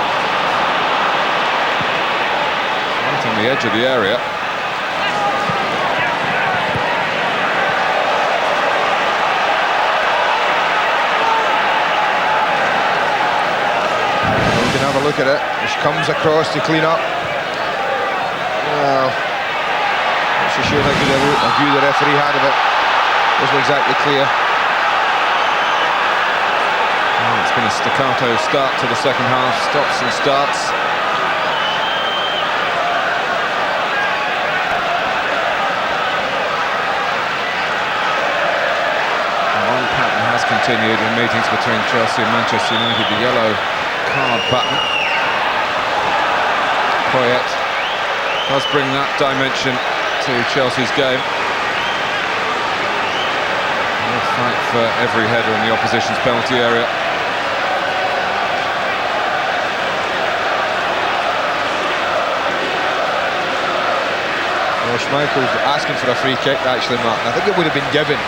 Right on the edge of the area. We can have a look at it. She comes across to clean up. Well, not so sure how good a view the referee had of it. Wasn't exactly clear. Well, it's been a staccato start to the second half. Stops and starts. And one pattern has continued in meetings between Chelsea and Manchester United. The yellow card pattern. Poyet does bring that dimension to Chelsea's game. They'll fight for every header in the opposition's penalty area. Well, Schmeichel's asking for a free kick, actually, Mark. I think it would have been given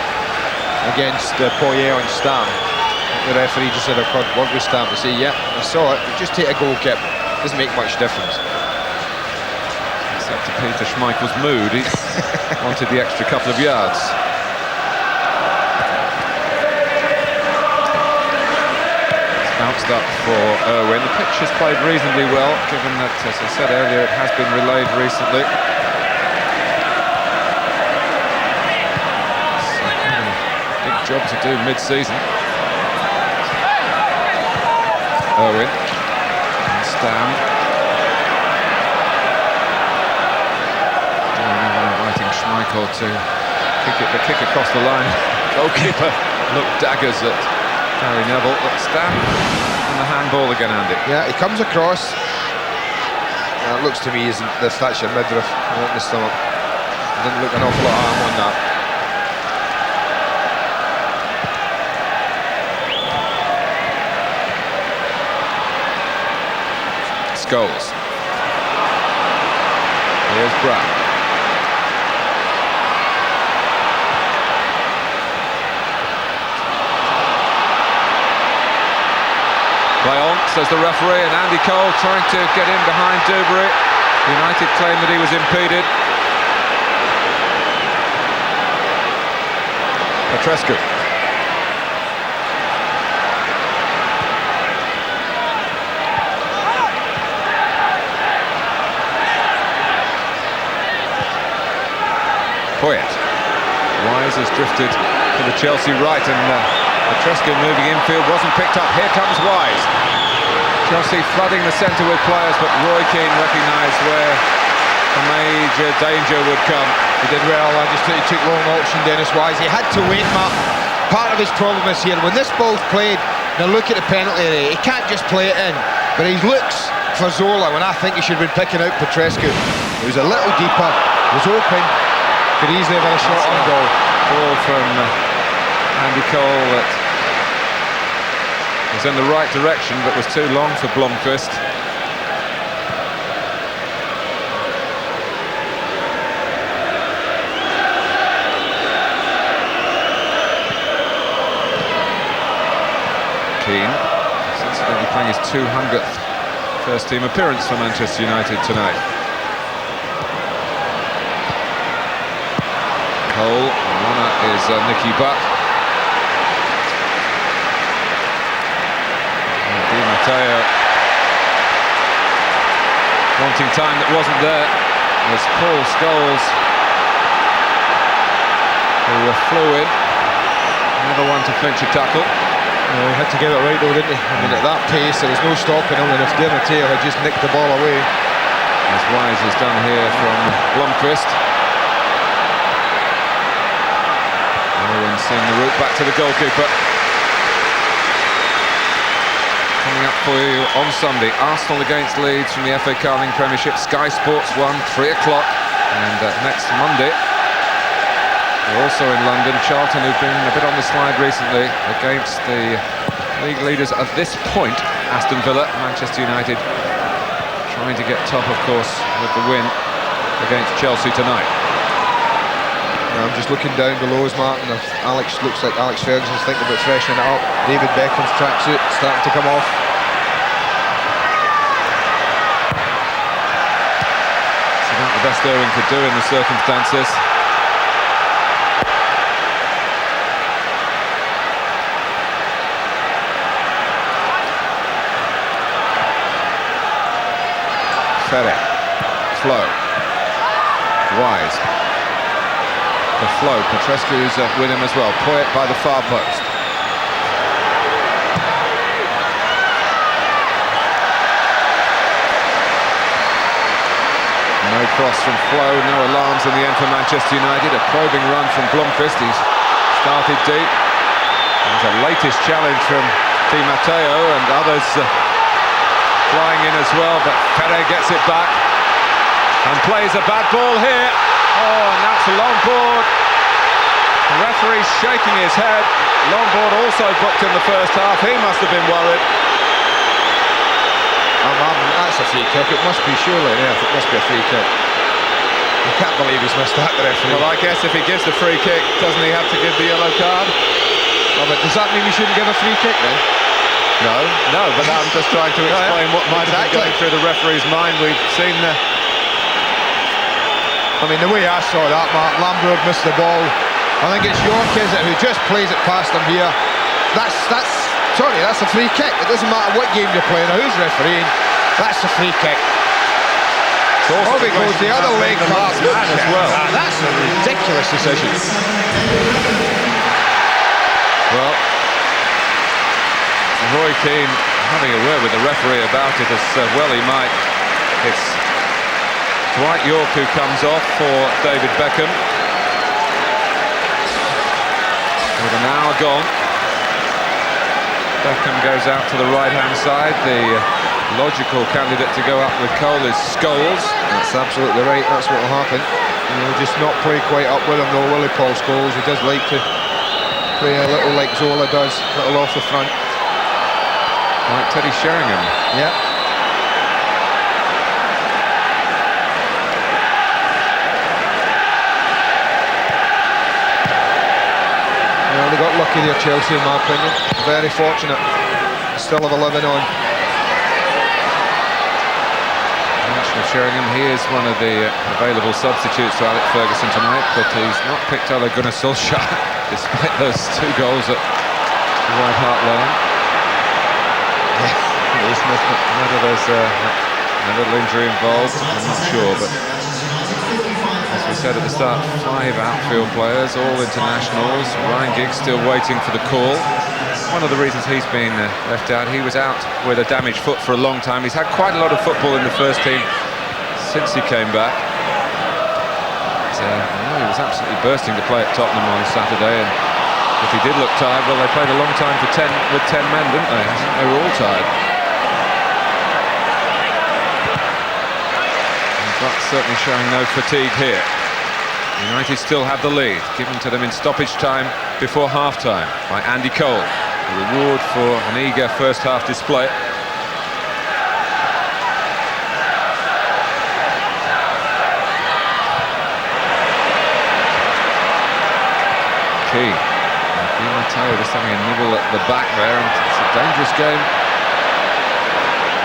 against Poyet on Stam. The referee just said a word with Stam to say, yeah, I saw it, but just take a goal kick. Doesn't make much difference. Except to Peter Schmeichel's mood, he wanted the extra couple of yards. It's bounced up for Irwin. The pitch has played reasonably well, given that, as I said earlier, it has been relayed recently. So, big job to do mid-season. Irwin and Stam. Inviting Schmeichel to kick across the line. Goalkeeper looked daggers at Gary Neville. But Stam and the handball again, Andy. Yeah, he comes across. It looks to me as that's your midriff, not the stomach. Didn't look an awful lot of arm on that. Scholes. Here's Brown. Play on, says the referee, and Andy Cole trying to get in behind Dewberry. United claim that he was impeded. Petrescu. Poyet. Wise has drifted to the Chelsea right, and Petrescu moving infield wasn't picked up. Here comes Wise. Chelsea flooding the centre with players, but Roy Keane recognised where the major danger would come. He did well. I just thought he took long option, Dennis Wise. He had to wait, Matt. Part of his problem is here, when this ball's played, now look at the penalty area. He can't just play it in, but he looks for Zola when I think he should have been picking out Petrescu. He was a little deeper, was open, could easily have had a shot on goal. Ball from Andy Cole that was in the right direction, but was too long for Blomqvist. Keane, incidentally playing his 200th first-team appearance for Manchester United tonight. Cole, runner is Nicky Butt. Di Matteo wanting time that wasn't there. There's Paul Scholes, who flew in, never one to flinch a tackle. He had to get it right though, didn't he? I mean, at that pace, there was no stopping him, and if Di Matteo had just nicked the ball away. As Wise has done here from Blomqvist. Owen seeing the route back to the goalkeeper. Coming up for you on Sunday, Arsenal against Leeds from the FA Carling Premiership. Sky Sports 1, 3 o'clock. And next Monday, we're also in London. Charlton, who've been a bit on the slide recently, against the league leaders at this point, Aston Villa. Manchester United trying to get top, of course, with the win against Chelsea tonight. I'm just looking down below us, Martin. Alex looks like Alex Ferguson's thinking about freshening it up. David Beckham's tracksuit starting to come off. It's about the best Irwin could do in the circumstances. Ferre, Flo, Wise, the Flo, Petrescu's with him as well. Poyet by the far post. No cross from Flo, no alarms in the end for Manchester United. A probing run from Blomqvist, he's started deep. There's a latest challenge from Di Matteo and others flying in as well, but Ferre gets it back and plays a bad ball here. Oh, and that's Lombard. The referee's shaking his head. Lombard also booked in the first half. He must have been worried. That's a free kick. It must be, surely enough. It must be a free kick. I can't believe he's missed that, the referee. Well, I guess if he gives the free kick, doesn't he have to give the yellow card? Oh, but does that mean we shouldn't give a free kick then? No, but I'm just trying to explain what might have been going through the referee's mind. We've seen I mean, the way I saw that, Mark, Lambert missed the ball. I think it's York, is it, who just plays it past him here. That's a free kick. It doesn't matter what game you're playing or who's refereeing. That's a free kick. Probably goes the other leg, the last man as well. That's a ridiculous decision. Well, Roy Keane having a word with the referee about it as well he might. It's Dwight York who comes off for David Beckham. With an hour gone, Beckham goes out to the right-hand side. The logical candidate to go up with Cole is Scholes. That's absolutely right. That's what will happen. Just not play quite up with him, though, will he, Paul Scholes? He does like to play a little like Zola does, a little off the front. Like Teddy Sheringham. Yeah. lucky there, Chelsea, in my opinion. Very fortunate. Still have 11 on. Of Sheringham, he is one of the available substitutes to Alex Ferguson tonight, but he's not picked Ole Gunnar Solskjaer despite those 2 goals at White Hart Lane. Whether there's a little injury involved, I'm not sure, but as we said at the start, 5 outfield players, all internationals. Ryan Giggs still waiting for the call. One of the reasons he's been left out, he was out with a damaged foot for a long time. He's had quite a lot of football in the first team since he came back. He was absolutely bursting to play at Tottenham on Saturday, and if he did look tired, well, they played a long time with 10 men, didn't they? I think they were all tired. But certainly showing no fatigue here. United still have the lead, given to them in stoppage time before half-time by Andy Cole. The reward for an eager first-half display. Key. Di Matteo just having a nibble at the back there, and it's a dangerous game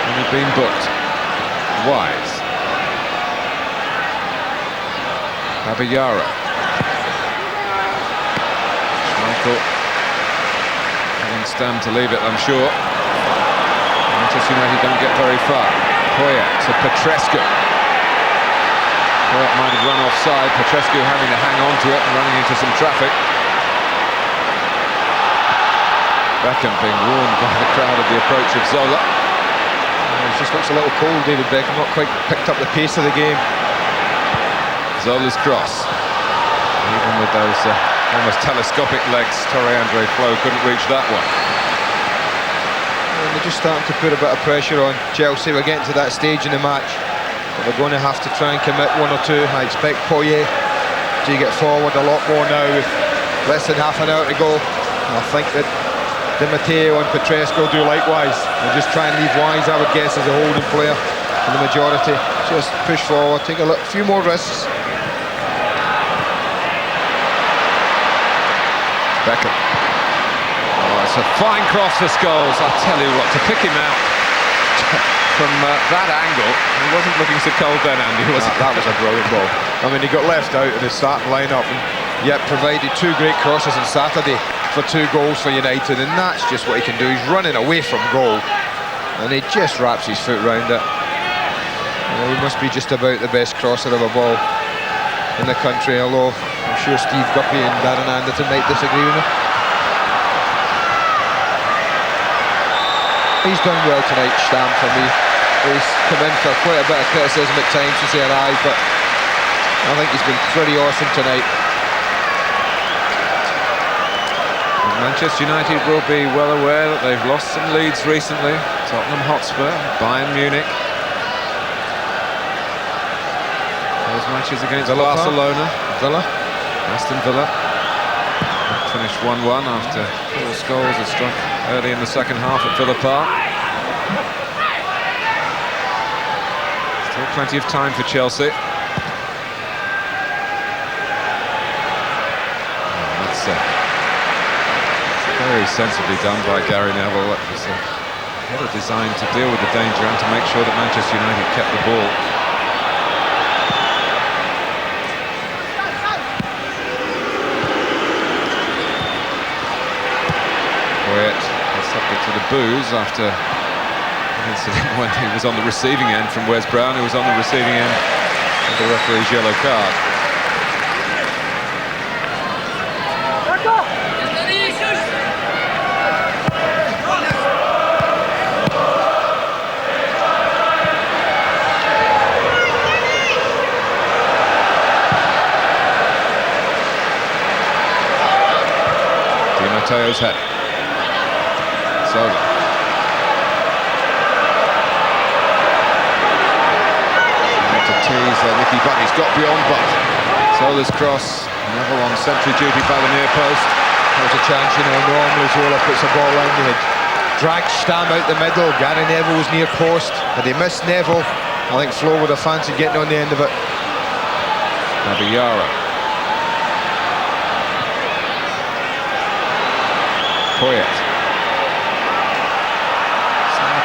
when you've been booked. Wise. Abiyara. Schmeichel having stand to leave it, I'm sure. Manchester United don't get very far. Poyet to Petrescu. Poyet might have run offside. Petrescu having to hang on to it and running into some traffic. Beckham being warned by the crowd of the approach of Zola. It just looks a little cold, David Beckham. Not quite picked up the pace of the game. Zola's cross. Even with those almost telescopic legs, Torre Andre Flo couldn't reach that one. And they're just starting to put a bit of pressure on Chelsea. We're getting to that stage in the match, but they're going to have to try and commit 1 or 2. I expect Poyet to get forward a lot more now with less than half an hour to go. I think that Di Matteo and Petrescu will do likewise. They'll just try and leave Wise, I would guess, as a holding player for the majority. Just push forward, take a few more risks. Beckham. Oh, it's a fine cross for Scholes. I tell you what, to pick him out from that angle, he wasn't looking so cold then, Andy, was it? That was a brilliant ball. I mean, he got left out in the starting lineup, and yet provided 2 great crosses on Saturday for 2 goals for United, and that's just what he can do. He's running away from goal, and he just wraps his foot round it. He must be just about the best crosser of a ball in the country, although I'm sure Steve Guppy and Darren Anderton might disagree with me. He's done well tonight, Stam, for me. He's come in for quite a bit of criticism at times since he arrived, but I think he's been pretty awesome tonight. Manchester United will be well aware that they've lost some leads recently. Tottenham Hotspur, Bayern Munich. Those matches against Barcelona, Villa, Aston Villa. Finished 1-1 after Paul Scholes had struck early in the second half at Villa Park. Still plenty of time for Chelsea. That's very sensibly done by Gary Neville. That was a header designed to deal with the danger and to make sure that Manchester United kept the ball. Subject to the boos after an incident when he was on the receiving end from Wes Brown, who was on the receiving end of the referee's yellow card. Di Matteo's head. Zola. To tease Nicky Butt, he's got beyond Butt. Zola's cross, Neville on sentry duty by the near post. There's a chance, you know, normally Zola puts a ball round the head. Dragged Stam out the middle, Gary Neville was near post. Had he missed Neville, I think Flo would have fancied getting on the end of it. Abiyara. Poyet.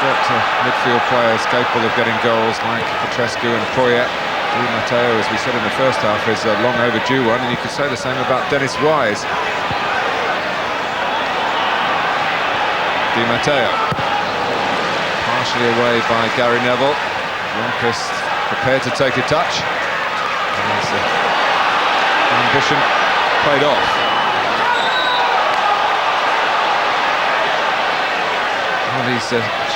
Midfield players capable of getting goals like Petrescu and Poyet. Di Matteo, as we said in the first half, is a long overdue one, and you could say the same about Dennis Wise. Di Matteo, partially away by Gary Neville. Blomqvist prepared to take a touch. Ambition played off. Well, he's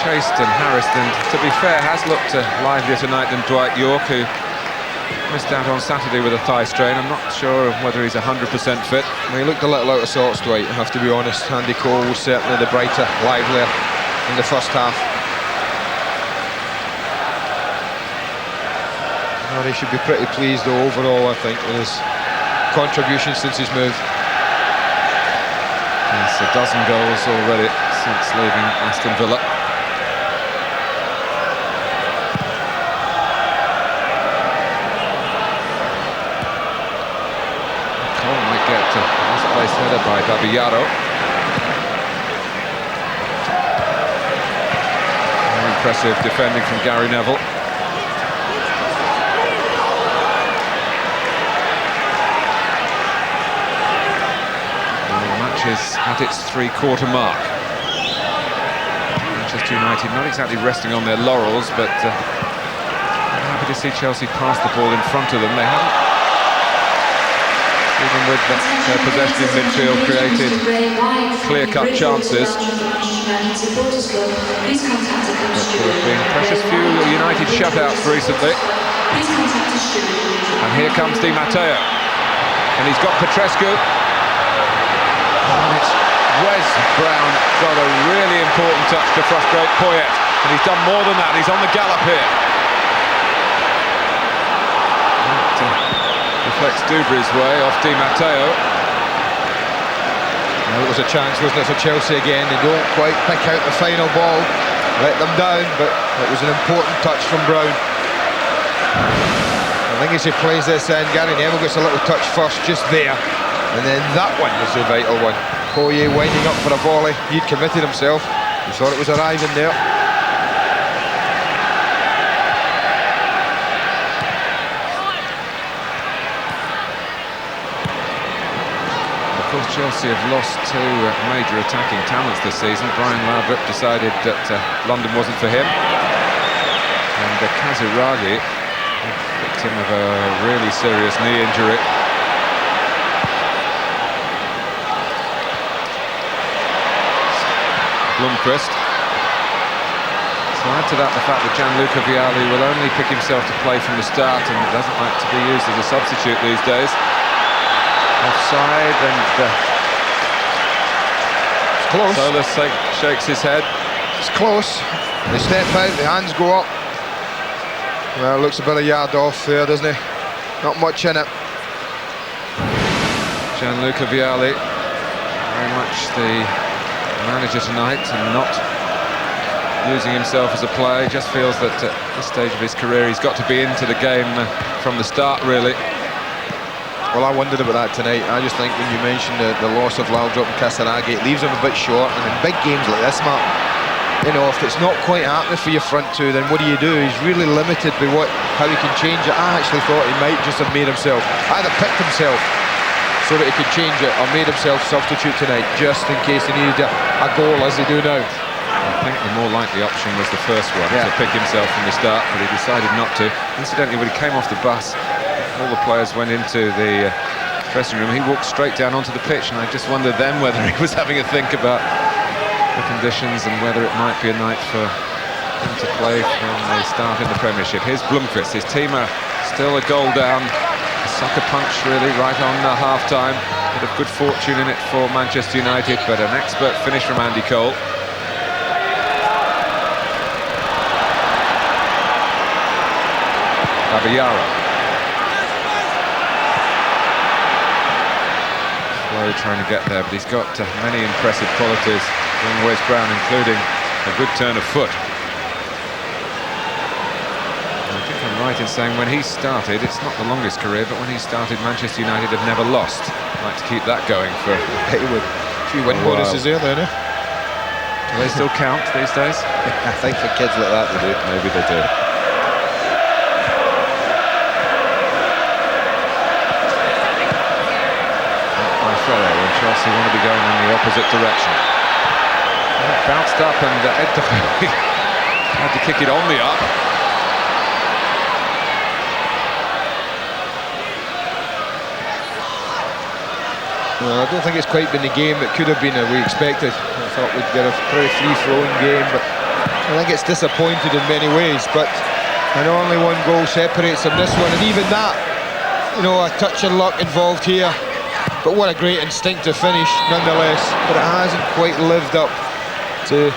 chased and harassed, and to be fair, has looked livelier tonight than Dwight York, who missed out on Saturday with a thigh strain. I'm not sure whether he's 100% fit. Well, he looked a little out of sorts, Dwight, I have to be honest. Andy Cole was certainly the brighter, livelier in the first half. Well, he should be pretty pleased, though, overall, I think, with his contribution since his move. It's a dozen goals already since leaving Aston Villa. Cole might get a last-place header by Babayaro. Very impressive defending from Gary Neville. Is at its three-quarter mark. Manchester United not exactly resting on their laurels, but I'm happy to see Chelsea pass the ball in front of them. They haven't, even with their possession in midfield, created clear-cut chances. But there have been precious few United shutouts recently. And here comes Di Matteo, and he's got Petrescu. And it's Wes Brown got a really important touch to frustrate Poyet, and he's done more than that. He's on the gallop here. That deflects Dubry's way off Di Matteo. Well, it was a chance, wasn't it, for Chelsea again. They don't quite pick out the final ball, let them down, but it was an important touch from Brown. I think as he plays this in, Gary Neville gets a little touch first, just there. And then that one was the vital one. Poyet winding up for a volley. He'd committed himself. He thought it was arriving there. Of course, Chelsea have lost two major attacking talents this season. Brian Laudrup decided that London wasn't for him. And Kaziragi, victim of a really serious knee injury. Blomqvist. So add to that the fact that Gianluca Vialli will only pick himself to play from the start and doesn't like to be used as a substitute these days. Offside, and it's close. Solis shakes his head. It's close. They step out, the hands go up. Well, looks a bit a yard off there, doesn't he? Not much in it. Gianluca Vialli, very much the manager tonight, and not using himself as a player. He just feels that at this stage of his career he's got to be into the game from the start, really. Well, I wondered about that tonight. I just think when you mentioned the loss of Laudrup and Kaziragi, it leaves him a bit short, and in big games like this, Mark, you know, if it's not quite happening for your front two, then what do? He's really limited by how he can change it. I actually thought he might just have made himself, either picked himself so that he could change it, or made himself substitute tonight, just in case he needed a goal, as they do now. I think the more likely option was the first one, to pick himself from the start, but he decided not to. Incidentally, when he came off the bus, all the players went into the dressing room. He walked straight down onto the pitch, and I just wondered then whether he was having a think about the conditions and whether it might be a night for him to play from the start in the Premiership. Here's Blomqvist. His team are still a goal down. Sucker punch, really, right on half-time. Bit of good fortune in it for Manchester United, but an expert finish from Andy Cole. Babayaro. Slow trying to get there, but he's got many impressive qualities from Wes Brown, including a good turn of foot. I think I'm right in saying when he started, it's not the longest career, but when he started, Manchester United have never lost. I'd like to keep that going for Haywood. A few win bonuses there, then, eh? Do they still count these days? I think for kids like that they do. Maybe they do. By Ferrer when Chelsea want to be going in the opposite direction. Bounced up and Ed de Goey had to kick it on the up. Well, I don't think it's quite been the game it could have been that we expected. I thought we'd get a pretty free-flowing game, but I think it's disappointed in many ways. But I know only one goal separates them this one, and even that, you know, a touch of luck involved here. But what a great instinctive finish, nonetheless. But it hasn't quite lived up to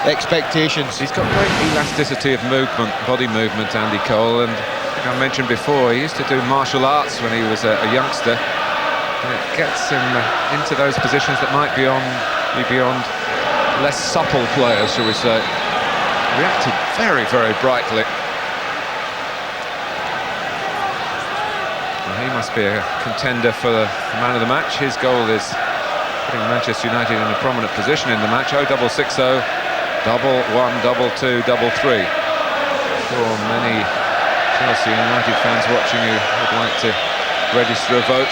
expectations. He's got great elasticity of movement, body movement, Andy Cole, and like I mentioned before, he used to do martial arts when he was a youngster. And it gets him into those positions that might be beyond less supple players, shall we say. Reacted very, very brightly. Well, he must be a contender for the man of the match. His goal is putting Manchester United in a prominent position in the match. 0660, 1-1, 2-2, 3-3. For many Chelsea United fans watching who would like to register a vote.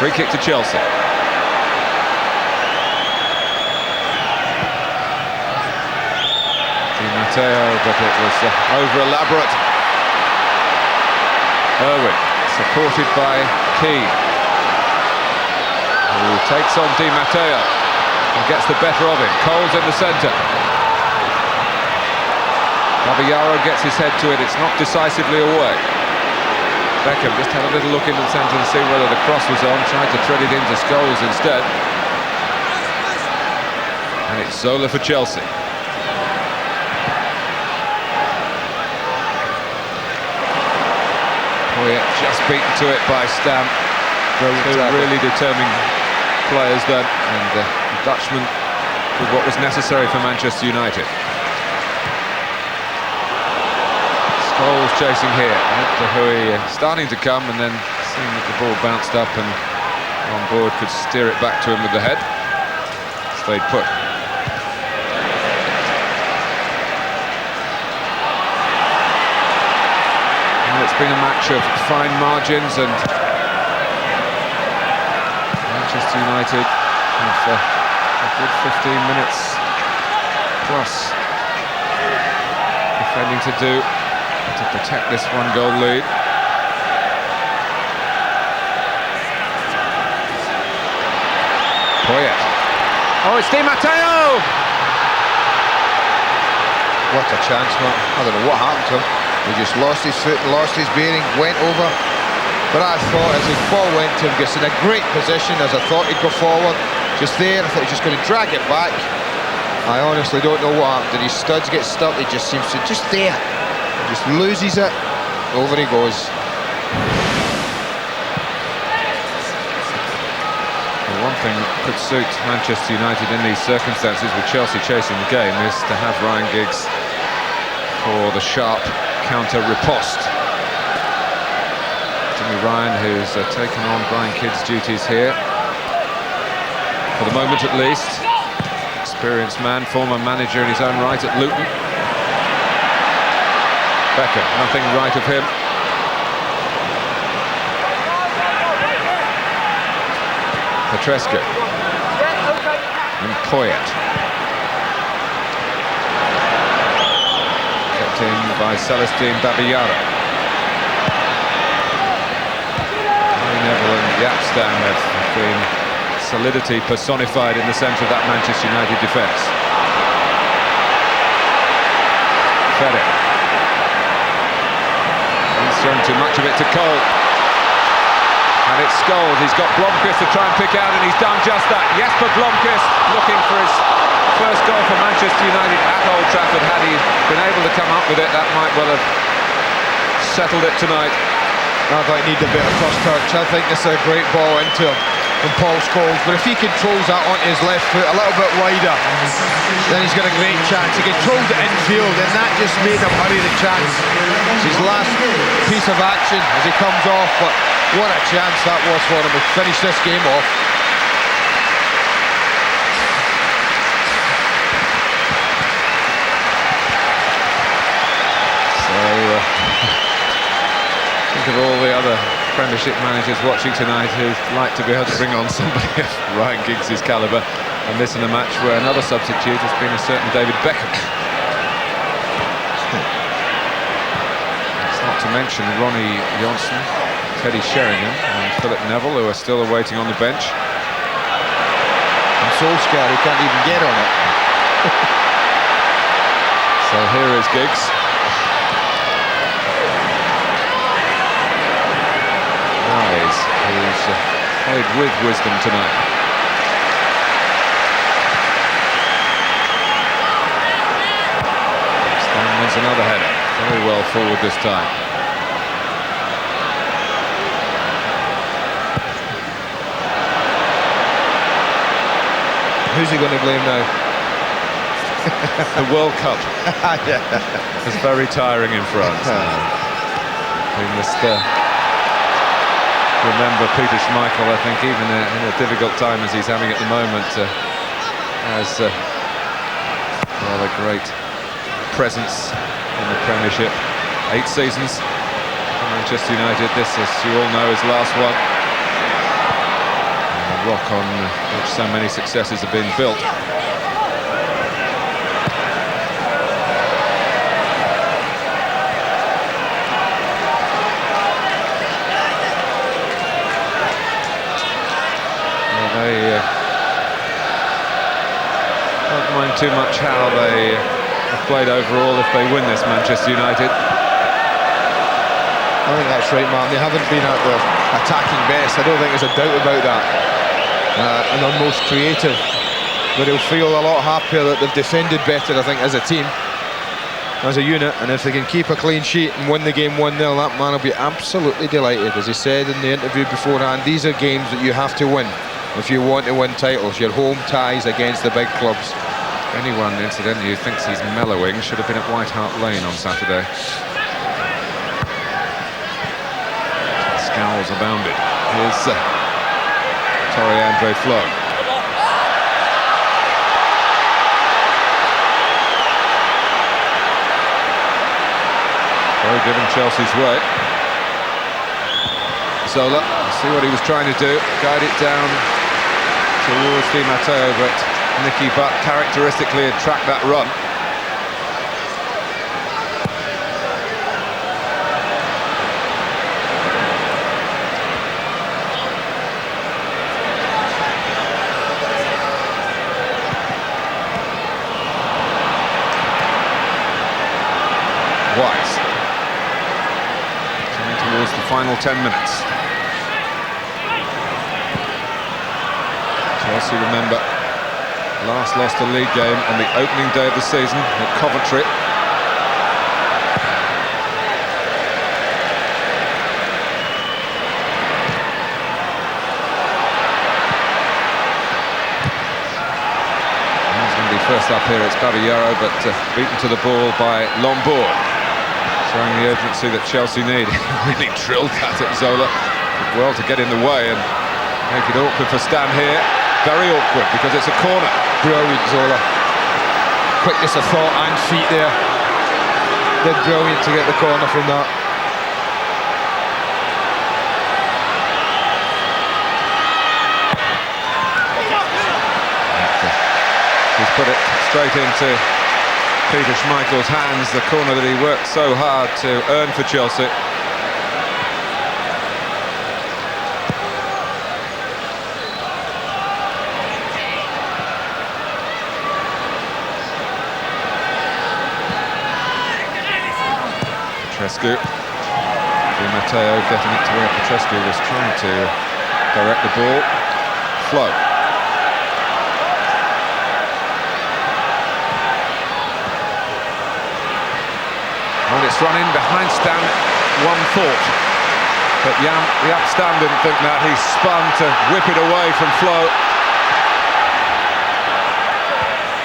Free kick to Chelsea. Di Matteo, but it was over-elaborate. Irwin, supported by Key, who takes on Di Matteo and gets the better of him. Cole's in the centre. Caballero gets his head to it, it's not decisively away. Beckham just had a little look into the centre to see whether the cross was on, tried to thread it into Scholes instead. And it's Zola for Chelsea. Poyet just beaten to it by Stam. Two really determined players then, and the Dutchman did what was necessary for Manchester United. Scholes chasing here, and De Goey starting to come, and then seeing that the ball bounced up and on board could steer it back to him with the head. Stayed put. And it's been a match of fine margins, and Manchester United have a good 15 minutes plus defending to do to protect this one-goal lead. Poyet. Oh, it's Di Matteo! What a chance, man. I don't know what happened to him. He just lost his foot, lost his bearing, went over. But I thought as his ball went to him, gets in a great position as I thought he'd go forward. Just there, I thought he was just going to drag it back. I honestly don't know what happened. Did his studs get stuck? He just seems to, just there. Just loses it, over he goes. The one thing that could suit Manchester United in these circumstances, with Chelsea chasing the game, is to have Ryan Giggs for the sharp counter riposte. Jimmy Ryan, who's taken on Brian Kidd's duties here, for the moment at least. Experienced man, former manager in his own right at Luton. Beckham, nothing right of him. Petrescu. And Poyet. Kept in by Celestine Babillard. Neville and Yapstam have been solidity personified in the centre of that Manchester United defence. Ferrer. Thrown too much of it to Cole, and it's Scholes. He's got Blomqvist to try and pick out, and he's done just that. Jesper Blomqvist looking for his first goal for Manchester United at Old Trafford. Had he been able to come up with it, that might well have settled it tonight. I thought he needed a bit of first touch. I think this is a great ball into him from Paul Scholes, but if he controls that onto his left foot a little bit wider, then he's got a great chance. He controls it infield, and that just made him hurry the chance. It's his last piece of action as he comes off, but what a chance that was for him to finish this game off. Think of all the other Premiership managers watching tonight who'd like to be able to bring on somebody of Ryan Giggs' calibre, and this in a match where another substitute has been a certain David Beckham. It's not to mention Ronnie Johnson, Teddy Sheringham and Philip Neville, who are still awaiting on the bench. And Solskjaer, who can't even get on it. So here is Giggs. Who's played with wisdom tonight. Stan wins another header. Very well forward this time. Who's he going to blame now? The World Cup. It's very tiring in France. We must remember Peter Schmeichel, I think, even in a difficult time as he's having at the moment, has rather great presence in the Premiership. 8 seasons for Manchester United. This, as you all know, is the last one. And the rock on which so many successes have been built. Don't mind too much how they have played overall if they win this, Manchester United. I think that's right, Martin. They haven't been at their attacking best. I don't think there's a doubt about that. And they're most creative. But they'll feel a lot happier that they've defended better, I think, as a team, as a unit. And if they can keep a clean sheet and win the game 1-0, that man will be absolutely delighted. As he said in the interview beforehand, these are games that you have to win if you want to win titles. Your home ties against the big clubs. Anyone, incidentally, who thinks he's mellowing should have been at White Hart Lane on Saturday. Scowls abounded. Here's Tore-André Flo. Very given Chelsea's way. Zola, see what he was trying to do, guide it down towards Di Matteo, but Nicky Butt characteristically had tracked that run. Wise. Coming towards the final 10 minutes. Chelsea, remember, last lost a league game on the opening day of the season at Coventry. He's going to be first up here. It's Babayaro, but beaten to the ball by Lombard, showing the urgency that Chelsea need. Really drilled that at Zola. Did well to get in the way and make it awkward for Stan here. Very awkward because it's a corner. Brilliant, Zola. Quickness of thought and feet there. Did brilliant to get the corner from that. He's put it straight into Peter Schmeichel's hands, the corner that he worked so hard to earn for Chelsea. Petrescu. Di Matteo getting it to where Petrescu was trying to direct the ball. Flo. And it's run in behind Stan. One thought. But Jaap Stam didn't think that. He spun to whip it away from Flo.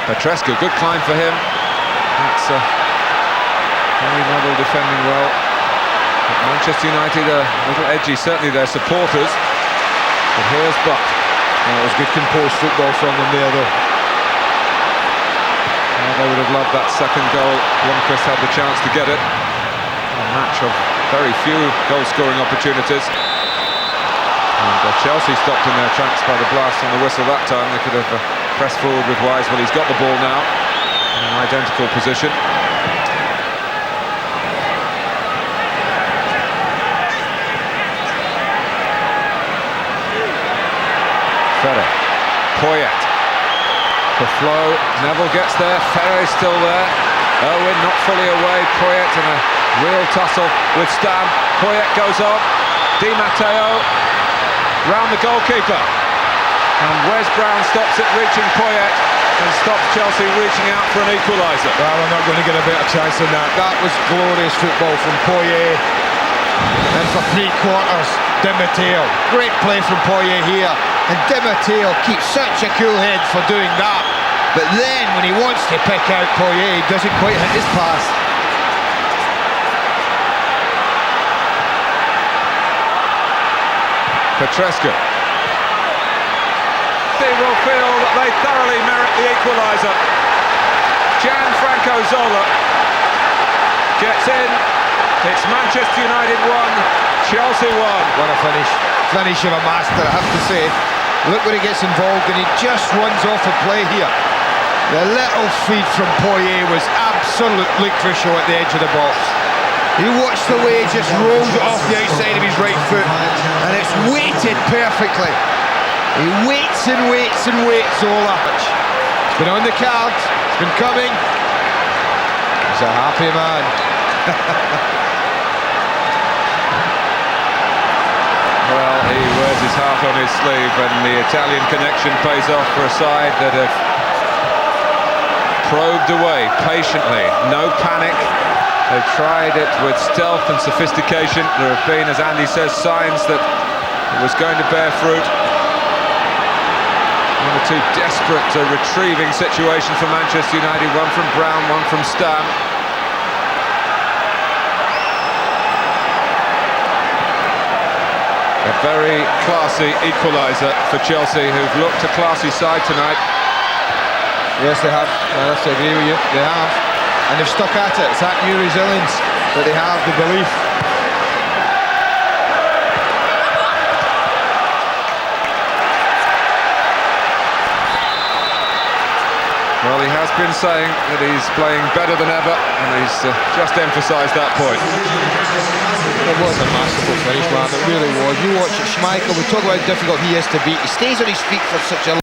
Petrescu, good climb for him. That's very level, defending well. But Manchester United are a little edgy, certainly their supporters. But here's Butt. It was good composed football from them there, though. They would have loved that second goal. Lundqvist had the chance to get it. A match of very few goal-scoring opportunities. And Chelsea stopped in their tracks by the blast on the whistle that time. They could have pressed forward with Wise. Well, he's got the ball now in an identical position. Ferre, Poyet for Flo, Neville gets there, Ferre's still there, Irwin not fully away, Poyet in a real tussle with Stam, Poyet goes on, Di Matteo round the goalkeeper, and Wes Brown stops it reaching Poyet and stops Chelsea reaching out for an equaliser. Well, I'm not going to get a better chance than that. That was glorious football from Poyet, and for 3 quarters Di Matteo, great play from Poyet here. And Di Matteo keeps such a cool head for doing that. But then, when he wants to pick out Poyet, he doesn't quite hit his pass. Petrescu. They will feel that they thoroughly merit the equaliser. Gianfranco Zola gets in. It's Manchester United 1, Chelsea 1. What a finish. Finish of a master, I have to say. Look when he gets involved and he just runs off a play here. The little feed from Poyet was absolutely crucial at the edge of the box. You watch the way he just rolls it off the outside of his right foot, and it's weighted perfectly. He waits and waits and waits, Zola. It's been on the cards, it's been coming. He's a happy man. Well, he wears his heart on his sleeve, and the Italian connection pays off for a side that have probed away patiently, no panic. They've tried it with stealth and sophistication. There have been, as Andy says, signs that it was going to bear fruit. One or two desperate retrieving situations for Manchester United, one from Brown, one from Stam. A very classy equaliser for Chelsea, who've looked a classy side tonight. Yes, they have. I have to agree with you. They have. And they've stuck at it. It's that new resilience that they have, the belief. Well, he has been saying that he's playing better than ever, and he's just emphasised that point. It was a masterful finish, man. It really was. You watch it, Schmeichel, we talk about how difficult he is to beat. He stays on his feet for such a